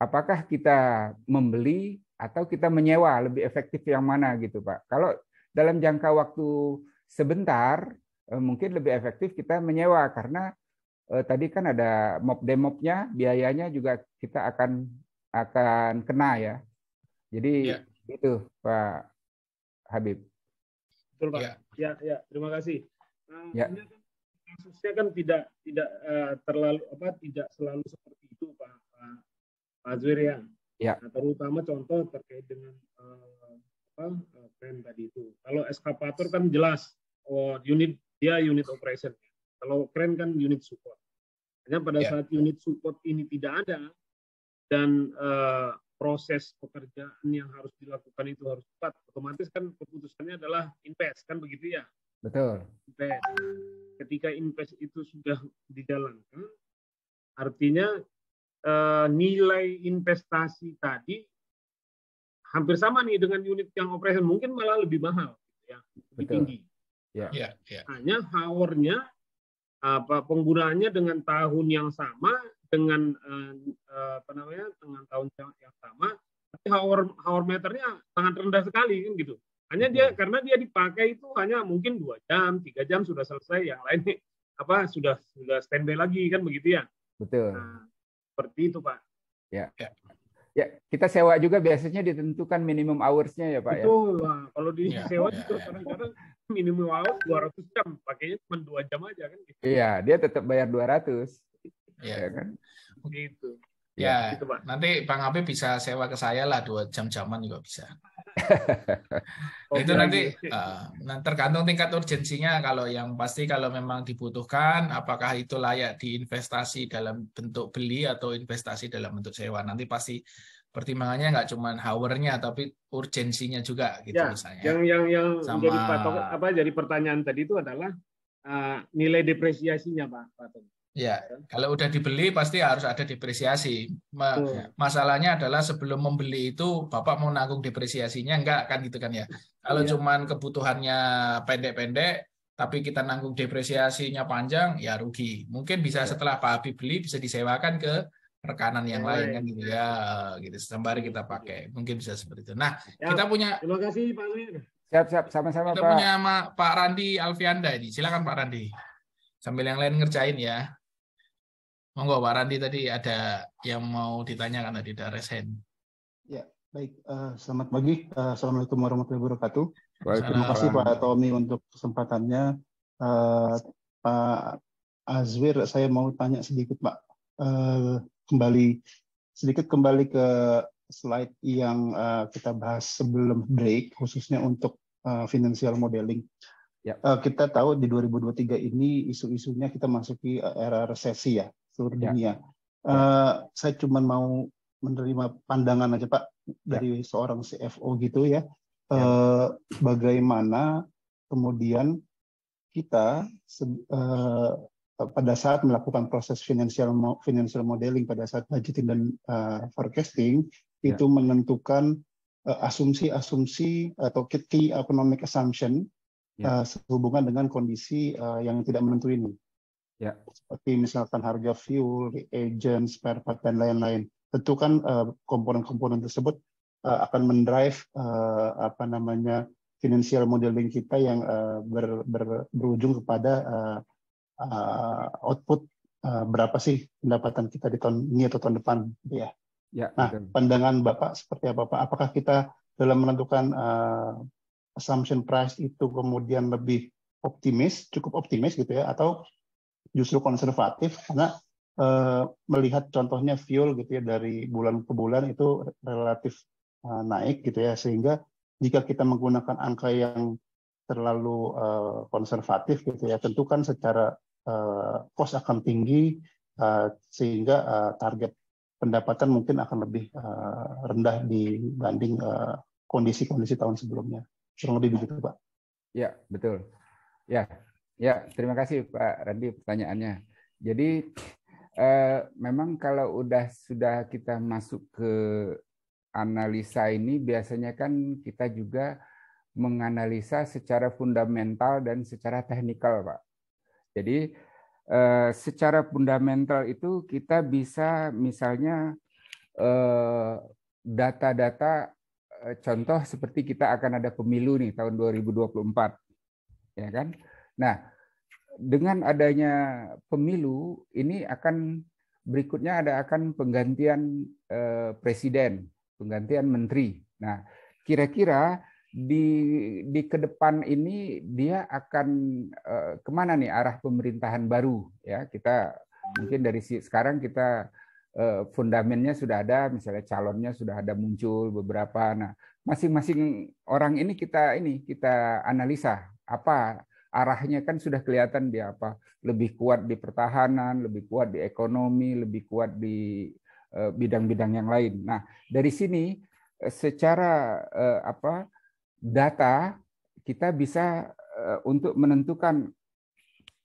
apakah kita membeli atau kita menyewa, lebih efektif yang mana, gitu, Pak. Kalau dalam jangka waktu sebentar, mungkin lebih efektif kita menyewa, karena tadi kan ada mop-demopnya, biayanya juga kita akan kena ya. Jadi itu Pak Habib. Betul, Pak. Ya, terima kasih. Ini kan kasusnya kan tidak selalu seperti itu, Pak Zuir ya. Nah, terutama contoh terkait dengan kren tadi itu. Kalau eskavator kan jelas unit operation. Kalau kren kan unit support. Hanya pada saat unit support ini tidak ada dan proses pekerjaan yang harus dilakukan itu harus cepat, otomatis kan keputusannya adalah invest, kan begitu ya? Betul. Invest. Ketika invest itu sudah dijalankan, artinya nilai investasi tadi hampir sama nih dengan unit yang operation, mungkin malah lebih mahal, ya, lebih tinggi. Hanya hour-nya penggunaannya dengan tahun yang sama, dengan dengan tahun yang sama, tapi hour meternya sangat rendah sekali, kan gitu. Hanya dia karena dia dipakai itu hanya mungkin 2 jam, 3 jam sudah selesai, yang lain sudah standby lagi kan begitu ya. Betul. Nah, seperti itu Pak. Ya. Ya, kita sewa juga biasanya ditentukan minimum hours-nya ya Pak. Betul, ya? Kalau di sewa juga kadang-kadang minimum hours 200 jam, pakainya cuma 2 jam aja kan. Gitu. Iya, dia tetap bayar 200. Ya kan? Begitu. Ya, gitu, Pak. Nanti Bang Habib bisa sewa ke saya lah 2 jam-jaman juga bisa. Itu nanti tergantung tingkat urgensinya. Kalau yang pasti kalau memang dibutuhkan, apakah itu layak diinvestasi dalam bentuk beli atau investasi dalam bentuk sewa. Nanti pasti pertimbangannya nggak cuma hour-nya, tapi urgensinya juga gitu ya, misalnya. Yang sama... jadi pertanyaan tadi itu adalah nilai depresiasinya Pak. Ya, kalau udah dibeli pasti harus ada depresiasi. Masalahnya adalah sebelum membeli itu Bapak mau nanggung depresiasinya enggak kan gitu kan ya. Kalau cuman kebutuhannya pendek-pendek tapi kita nanggung depresiasinya panjang ya rugi. Mungkin bisa setelah Pak Habib beli bisa disewakan ke rekanan yang lain kan gitu ya. Gitu sembari kita pakai. Mungkin bisa seperti itu. Nah, kita punya terima kasih Pak Lir. Siap, sama-sama Pak. Kita punya Pak Randi Alfianda ini. Silakan Pak Randi. Sambil yang lain ngerjain ya. Monggo Pak Randi, tadi ada yang mau ditanyakan tadi dari Resen. Ya, baik. Selamat pagi. Assalamualaikum warahmatullahi wabarakatuh. Terima kasih Pak Tommy untuk kesempatannya. Pak Azwir, saya mau tanya sedikit Pak. Kembali ke slide yang kita bahas sebelum break, khususnya untuk financial modeling. Ya. Kita tahu di 2023 ini isu-isunya kita masuki era resesi ya. Seluruh dunia. Saya cuma mau menerima pandangan aja Pak dari seorang CFO gitu ya. Bagaimana kemudian kita pada saat melakukan proses financial modeling, pada saat budgeting dan forecasting itu menentukan asumsi-asumsi atau key economic assumption sehubungan dengan kondisi yang tidak menentu ini. Ya, seperti misalkan harga fuel, reagent, spare part dan lain-lain. Tentu kan komponen-komponen tersebut akan mendrive financial modeling kita yang berujung kepada output berapa sih pendapatan kita di tahun ini atau tahun depan, gitu ya. Nah, pandangan Bapak seperti apa Pak? Apakah kita dalam menentukan assumption price itu kemudian lebih cukup optimis gitu ya, atau justru konservatif karena melihat contohnya fuel gitu ya dari bulan ke bulan itu relatif naik gitu ya, sehingga jika kita menggunakan angka yang terlalu konservatif gitu ya, tentu kan secara cost akan tinggi sehingga target pendapatan mungkin akan lebih rendah dibanding kondisi-kondisi tahun sebelumnya. Kurang lebih begitu Pak. Ya, betul. Ya, terima kasih Pak Randi pertanyaannya. Jadi memang kalau sudah kita masuk ke analisa ini, biasanya kan kita juga menganalisa secara fundamental dan secara teknikal, Pak. Jadi secara fundamental itu kita bisa misalnya data-data contoh seperti kita akan ada pemilu nih tahun 2024, ya kan? Nah, dengan adanya pemilu ini berikutnya akan penggantian presiden, penggantian menteri. Nah, kira-kira di ke depan ini dia akan kemana nih arah pemerintahan baru ya? Kita mungkin dari sekarang kita fundamennya sudah ada, misalnya calonnya sudah ada muncul beberapa. Nah, masing-masing orang ini kita analisa apa arahnya, kan sudah kelihatan dia lebih kuat di pertahanan, lebih kuat di ekonomi, lebih kuat di bidang-bidang yang lain. Nah, dari sini secara data kita bisa untuk menentukan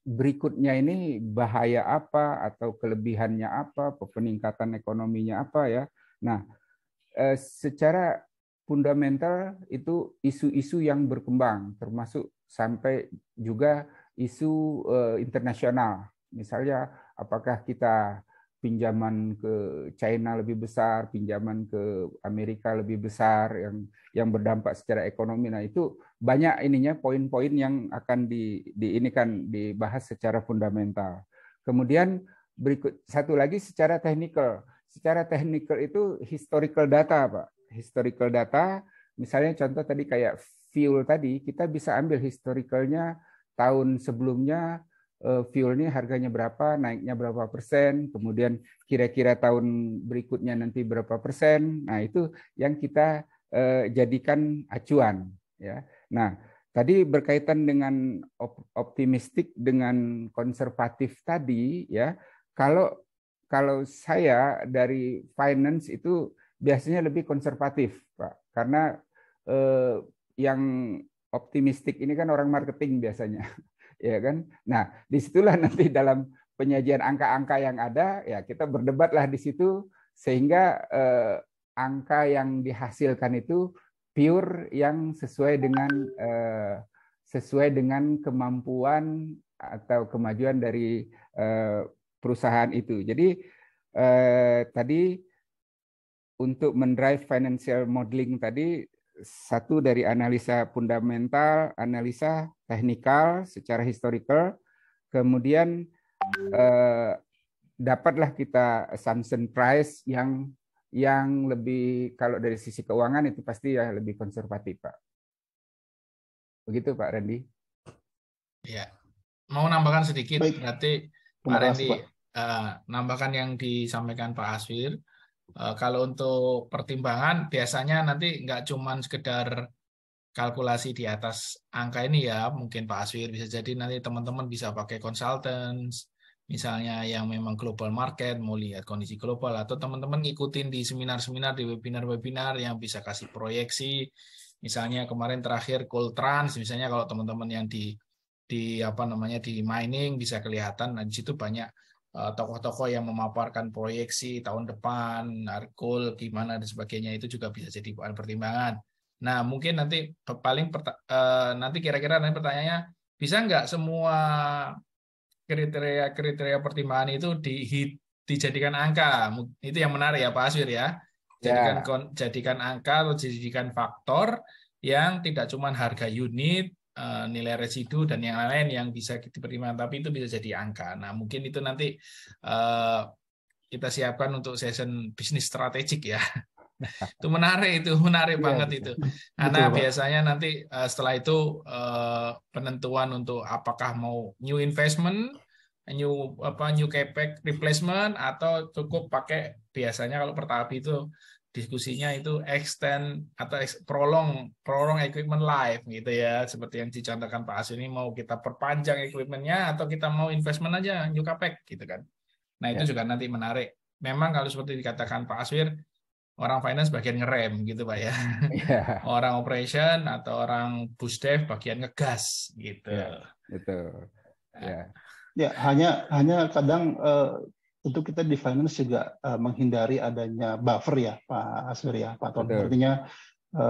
berikutnya ini bahaya apa atau kelebihannya apa, peningkatan ekonominya apa ya. Nah, secara fundamental itu isu-isu yang berkembang, termasuk sampai juga isu internasional. Misalnya apakah kita pinjaman ke China lebih besar, pinjaman ke Amerika lebih besar yang berdampak secara ekonomi. Nah, itu banyak ininya poin-poin yang akan dibahas secara fundamental. Kemudian berikut satu lagi secara teknikal. Secara teknikal itu historical data, Pak. Historical data, misalnya contoh tadi kayak fuel tadi, kita bisa ambil historicalnya tahun sebelumnya, fuel ini harganya berapa, naiknya berapa persen, kemudian kira-kira tahun berikutnya nanti berapa persen. Nah, itu yang kita jadikan acuan. Ya. Nah, tadi berkaitan dengan optimistik dengan konservatif tadi, ya. Kalau saya dari finance itu biasanya lebih konservatif, Pak, karena yang optimistik ini kan orang marketing biasanya. Ya kan? Nah, disitulah nanti dalam penyajian angka-angka yang ada, ya kita berdebatlah di situ sehingga angka yang dihasilkan itu pure yang sesuai dengan kemampuan atau kemajuan dari perusahaan itu. Jadi tadi untuk mendrive financial modeling tadi, satu dari analisa fundamental, analisa teknikal secara historical, kemudian dapatlah kita assumption price yang lebih, kalau dari sisi keuangan itu pasti ya lebih konservatif, Pak. Begitu Pak Randy. Ya, mau nambahkan sedikit. Baik. Berarti Pak Randy nambahkan yang disampaikan Pak Aswir. Kalau untuk pertimbangan biasanya nanti nggak cuma sekedar kalkulasi di atas angka ini ya, mungkin Pak Aswir, bisa jadi nanti teman-teman bisa pakai consultants, misalnya yang memang global market, mau lihat kondisi global, atau teman-teman ngikutin di seminar-seminar, di webinar-webinar yang bisa kasih proyeksi, misalnya kemarin terakhir Coltrans, misalnya kalau teman-teman yang di mining bisa kelihatan, nah di situ banyak tokoh-tokoh yang memaparkan proyeksi tahun depan, goal gimana dan sebagainya, itu juga bisa jadi bahan pertimbangan. Nah, mungkin nanti nanti kira-kira nanti pertanyaannya, bisa nggak semua kriteria pertimbangan itu dijadikan angka? Itu yang menarik ya Pak Aswir ya. Jadikan angka atau jadikan faktor yang tidak cuma harga unit, nilai residu dan yang lain-lain yang bisa dipertimbangkan, tapi itu bisa jadi angka. Nah, mungkin itu nanti kita siapkan untuk session bisnis strategik ya. Itu menarik banget itu. Karena biasanya nanti setelah itu penentuan untuk apakah mau new investment, new capex replacement, atau cukup pakai, biasanya kalau per tahap itu diskusinya itu extend atau prolong equipment life gitu ya, seperti yang dicontohkan Pak As ini, mau kita perpanjang equipmentnya atau kita mau investment aja new capex gitu kan. Nah, itu juga nanti menarik. Memang kalau seperti dikatakan Pak Aswir, orang finance bagian ngerem gitu Pak ya. Orang operation atau orang bus dev bagian ngegas gitu. Betul. Ya, hanya kadang tentu kita di finance juga menghindari adanya buffer ya Pak Aswir ya, Pak Ton. Artinya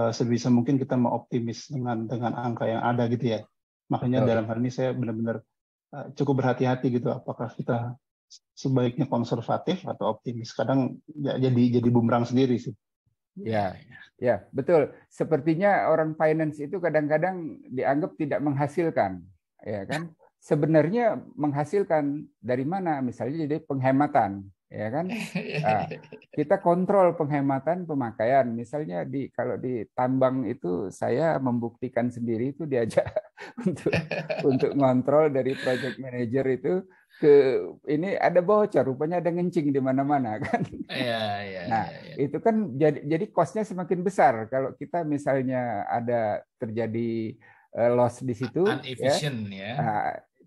sebisa mungkin kita mau optimis dengan angka yang ada gitu ya. Makanya dalam hal ini saya benar-benar cukup berhati-hati gitu, apakah kita sebaiknya konservatif atau optimis. Kadang ya, jadi bumerang sendiri sih. Ya, betul. Sepertinya orang finance itu kadang-kadang dianggap tidak menghasilkan, ya kan? Sebenarnya menghasilkan dari mana? Misalnya jadi penghematan, ya kan? Nah, kita kontrol penghematan pemakaian. Misalnya kalau di tambang itu saya membuktikan sendiri, itu diajak untuk ngontrol dari project manager itu ini ada bocor, rupanya ada ngencing di mana-mana kan. Itu kan jadi cost-nya semakin besar kalau kita misalnya ada terjadi loss di situ,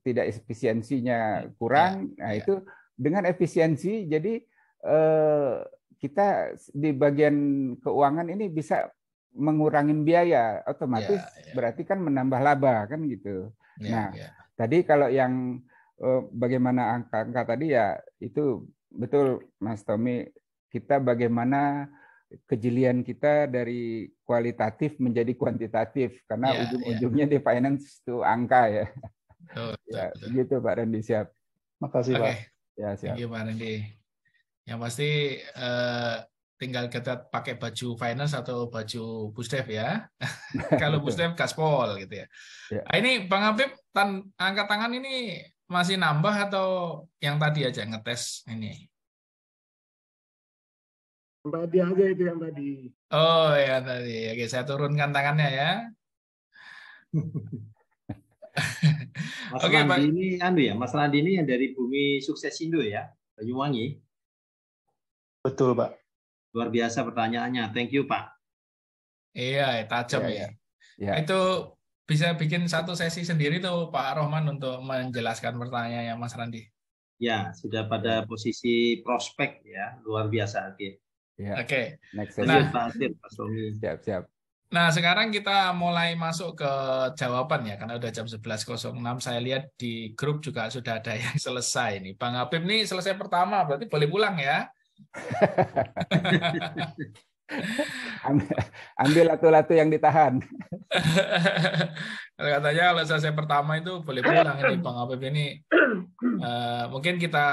tidak efisiensinya kurang. Nah, itu dengan efisiensi, jadi kita di bagian keuangan ini bisa mengurangi biaya, otomatis berarti kan menambah laba kan gitu. Tadi kalau yang bagaimana angka-angka tadi ya itu betul Mas Tommy, kita bagaimana kejelian kita dari kualitatif menjadi kuantitatif, karena ujung-ujungnya di finance itu angka ya. Betul. Begitu Pak Randy, siap. Makasih Pak. Ya, siap. Thank you Pak Randy. Yang pasti tinggal kita pakai baju finance atau baju Busdev ya. Kalau Busdev gaspol gitu ya. Nah, ini Bang Habib angkat tangan ini masih nambah atau yang tadi aja ngetes ini? Tadi aja itu yang tadi. Oh ya tadi. Oke, saya turunkan tangannya ya. Mas Randi ini Mas Randi ini yang dari Bumi Sukses Indo ya, Banyuwangi. Betul, Pak. Luar biasa pertanyaannya. Thank you, Pak. Iya, tajam ya. Itu bisa bikin satu sesi sendiri tuh Pak Rohman untuk menjelaskan pertanyaannya Mas Randi. Ya, sudah pada posisi prospek ya, luar biasa. Oke. Oke. Nah, Pak Somi. Siap. Nah, sekarang kita mulai masuk ke jawaban ya, karena udah jam 11.06. Saya lihat di grup juga sudah ada yang selesai nih. Bang Habib nih selesai pertama, berarti boleh pulang ya. Ambil latu-latu yang ditahan. Katanya kalau selesai pertama itu boleh pulang ini Bang Habib ini. Mungkin kita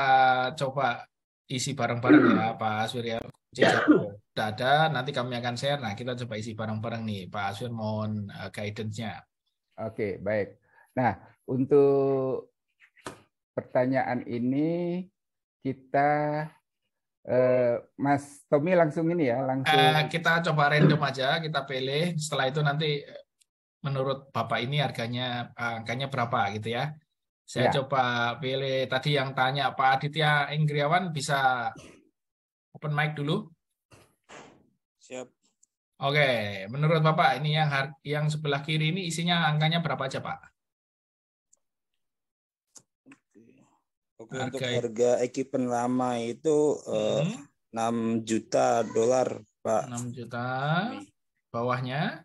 coba isi bareng-bareng ya Pak Surya. Sudah ada, nanti kami akan share. Nah, kita coba isi bareng-bareng nih. Pak Aswin mohon guidance-nya. Oke, baik. Nah, untuk pertanyaan ini kita Mas Tommy langsung ini ya, langsung. Kita coba random aja, kita pilih. Setelah itu nanti menurut Bapak ini angkanya berapa gitu ya. Saya coba pilih tadi yang tanya Pak Aditya Inggriawan, bisa open mic dulu. Siap. Oke, menurut Bapak ini yang sebelah kiri ini isinya angkanya berapa aja, Pak? Oke, untuk harga equipment lama itu 6 juta dolar, Pak. 6 juta. Bawahnya?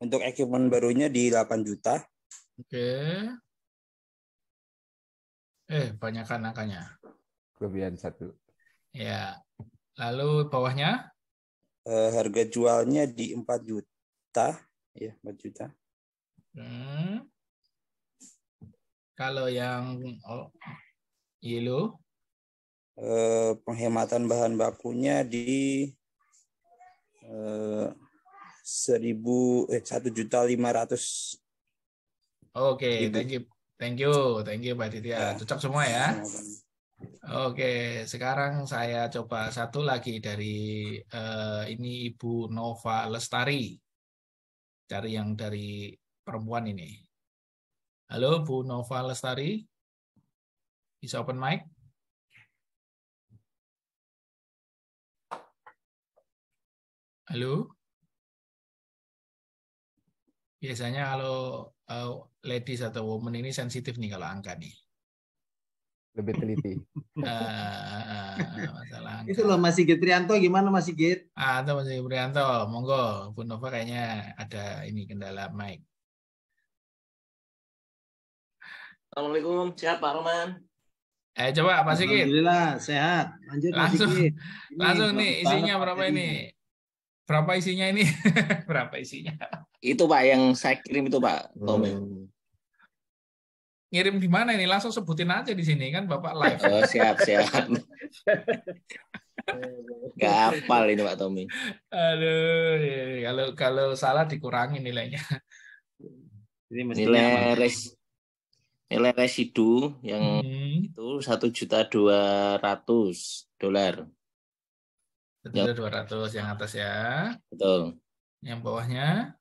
Untuk equipment barunya di 8 juta. Oke. Banyakkan angkanya. Kelebihan 1. Ya. Lalu bawahnya? Harga jualnya di 4 juta. Ya, 4 juta. Kalau yang yellow? Penghematan bahan bakunya di 1.500.000. Oke, thank you Pak Ditya. Cocok semua ya. Oke, sekarang saya coba satu lagi dari ini Ibu Nova Lestari. Cari yang dari perempuan ini. Halo Bu Nova Lestari, bisa open mic? Halo? Biasanya kalau ladies atau woman ini sensitif nih kalau angka nih. Lebih teliti. Masalah angka. Itu loh Mas Sigit Prianto, gimana Mas Sigit? Itu Mas Sigit Prianto, monggo. Bu Nova kayaknya ada ini kendala mic. Assalamualaikum, sehat Pak Roman. Coba Pak Sigit. Alhamdulillah sehat. Lanjut langsung, Mas Sigit. Langsung nih isinya berapa ini? Berapa isinya ini? Berapa isinya? Itu Pak yang saya kirim itu Pak Tommy. Ngirim di mana ini? Langsung sebutin aja di sini kan Bapak live. Oh, siap. Gak hafal ini Pak Tommy. Aduh, kalau salah dikurangi nilainya. Nilai residu yang itu 1.200.000 dolar. 1.200.000 yang atas ya. Betul. Yang bawahnya?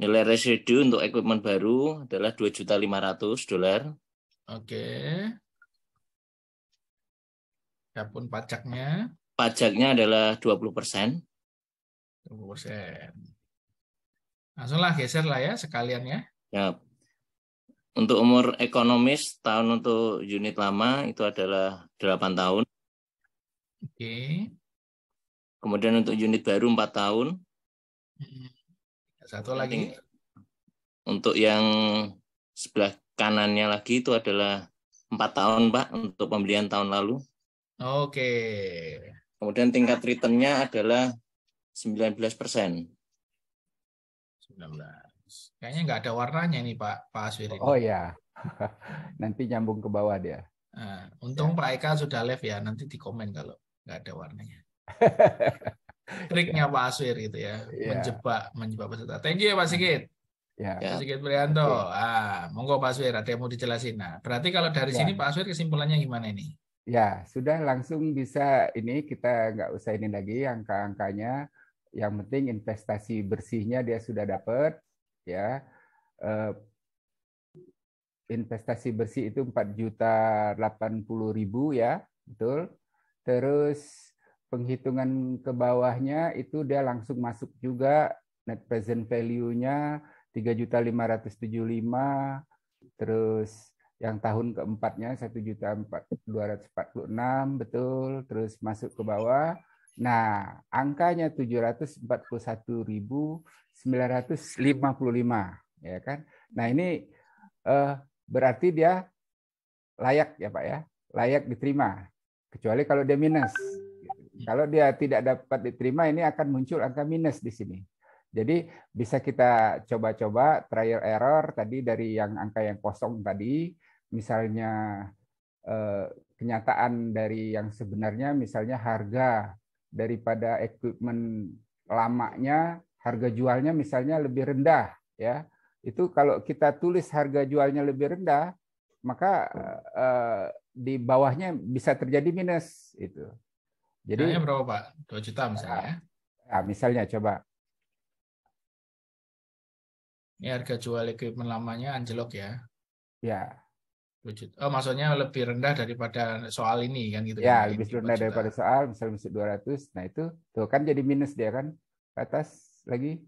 Nilai residu untuk equipment baru adalah 2.500.000 dolar. Oke. Adapun pajaknya? Pajaknya adalah 20%. 20%. Langsunglah geser lah ya sekalian ya. Ya. Untuk umur ekonomis tahun untuk unit lama itu adalah 8 tahun. Oke. Kemudian untuk unit baru 4 tahun. Satu lagi. Untuk yang sebelah kanannya lagi itu adalah 4 tahun Pak untuk pembelian tahun lalu. Oke. Kemudian tingkat return-nya adalah 19%. 19. Kayaknya nggak ada warnanya nih Pak Aswir ini. Oh ya, nanti nyambung ke bawah dia. Nah, untung Pak Eka sudah live ya, nanti di komen kalau nggak ada warnanya. Triknya Pak Aswir gitu ya, menjebak peserta. Thank you ya Pak Sigit. Pak Sigit Prianto. Monggo Pak Aswir, ada yang mau dijelasin. Nah, berarti kalau dari sini Pak Aswir kesimpulannya gimana ini? Ya, sudah langsung bisa ini, kita nggak usah ini lagi angka-angkanya. Yang penting investasi bersihnya dia sudah dapat, ya. Investasi bersih itu 4.080.000 ya, betul. Terus penghitungan ke bawahnya itu dia langsung masuk juga, net present value-nya 3.575.000, terus yang tahun keempatnya 1.246.000, betul, terus masuk ke bawah. Nah, angkanya 741.955, ya kan? Nah, ini berarti dia layak ya Pak ya, layak diterima, kecuali kalau dia minus. Kalau dia tidak dapat diterima, ini akan muncul angka minus di sini. Jadi bisa kita coba-coba trial error tadi dari yang angka yang kosong tadi, misalnya kenyataan dari yang sebenarnya, misalnya harga daripada equipment lamanya, harga jualnya misalnya lebih rendah, ya. Itu kalau kita tulis harga jualnya lebih rendah, maka di bawahnya bisa terjadi minus itu. Jadi berapa Pak? 2 juta misalnya. Nah, misalnya coba. Ini harga jual equipment lamanya anjlok ya. Ya. 2 juta. Oh, maksudnya lebih rendah daripada soal ini kan gitu. Ya, lebih rendah daripada soal, misalnya 200. Nah, itu tuh kan jadi minus dia kan. Ke atas lagi.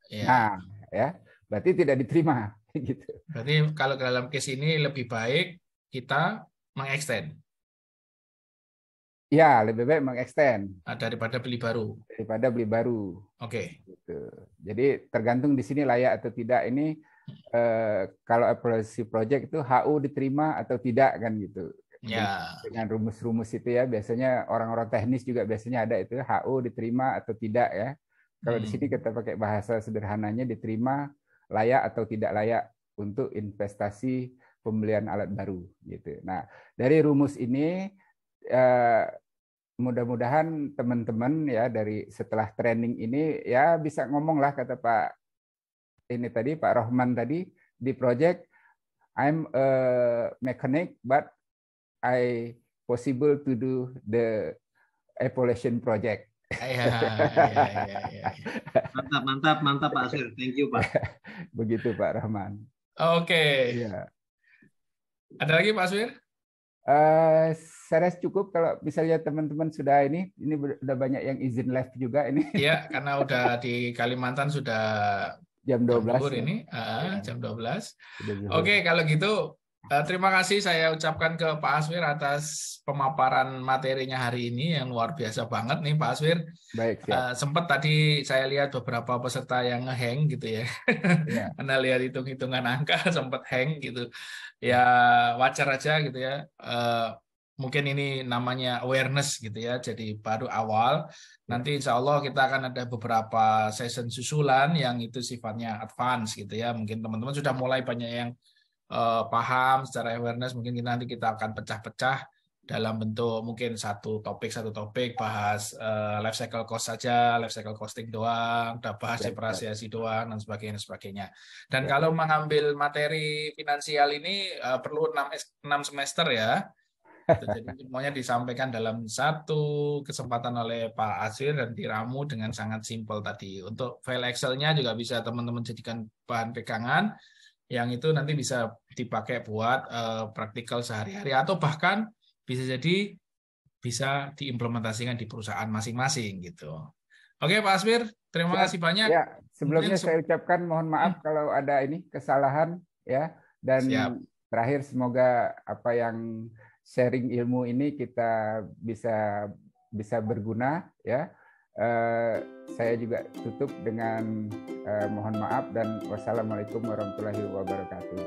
Ya. Nah, ya. Berarti tidak diterima gitu. Berarti kalau dalam case ini lebih baik kita mengextend. Ya, lebih baik mengextend daripada beli baru. Oke. Gitu. Jadi tergantung di sini layak atau tidak. Ini kalau evaluasi project itu HU diterima atau tidak kan gitu. Ya. Dengan rumus-rumus itu ya, biasanya orang-orang teknis juga biasanya ada itu HU diterima atau tidak ya. Kalau di sini kita pakai bahasa sederhananya, diterima, layak atau tidak layak untuk investasi pembelian alat baru gitu. Nah, dari rumus ini mudah-mudahan teman-teman ya dari setelah training ini ya bisa ngomong lah, kata Pak Rohman tadi di project, I'm a mechanic but I possible to do the evaluation project. Mantap Pak Aswir. Thank you Pak. Begitu Pak Rohman. Oke. Ya. Ada lagi Pak Aswir? Saya rasa cukup. Kalau misalnya teman-teman sudah ini udah banyak yang izin live juga ini. Iya, karena udah di Kalimantan sudah jam 12 ini, jam 12. Oke, kalau gitu terima kasih saya ucapkan ke Pak Aswir atas pemaparan materinya hari ini yang luar biasa banget nih Pak Aswir. Baik, siap. Sempat tadi saya lihat beberapa peserta yang nge-hang gitu ya. Anda lihat hitung-hitungan angka sempat hang gitu. Ya wajar aja gitu ya. Mungkin ini namanya awareness gitu ya. Jadi baru awal. Nanti insya Allah kita akan ada beberapa session susulan yang itu sifatnya advance gitu ya. Mungkin teman-teman sudah mulai banyak yang paham secara awareness. Mungkin nanti kita akan pecah-pecah dalam bentuk mungkin satu topik bahas life cycle cost saja, life cycle costing doang, udah bahas depresiasi doang dan sebagainya. Dan kalau mengambil materi finansial ini perlu 6 semester ya. Jadi semuanya disampaikan dalam satu kesempatan oleh Pak Aswir dan diramu dengan sangat simpel tadi. Untuk file Excel-nya juga bisa teman-teman jadikan bahan pegangan yang itu nanti bisa dipakai buat praktikal sehari-hari atau bahkan bisa jadi bisa diimplementasikan di perusahaan masing-masing gitu. Oke Pak Aswir, terima kasih banyak. Ya, sebelumnya saya ucapkan mohon maaf kalau ada ini kesalahan ya, dan terakhir semoga apa yang sharing ilmu ini kita bisa berguna ya. Saya juga tutup dengan mohon maaf dan wassalamualaikum warahmatullahi wabarakatuh.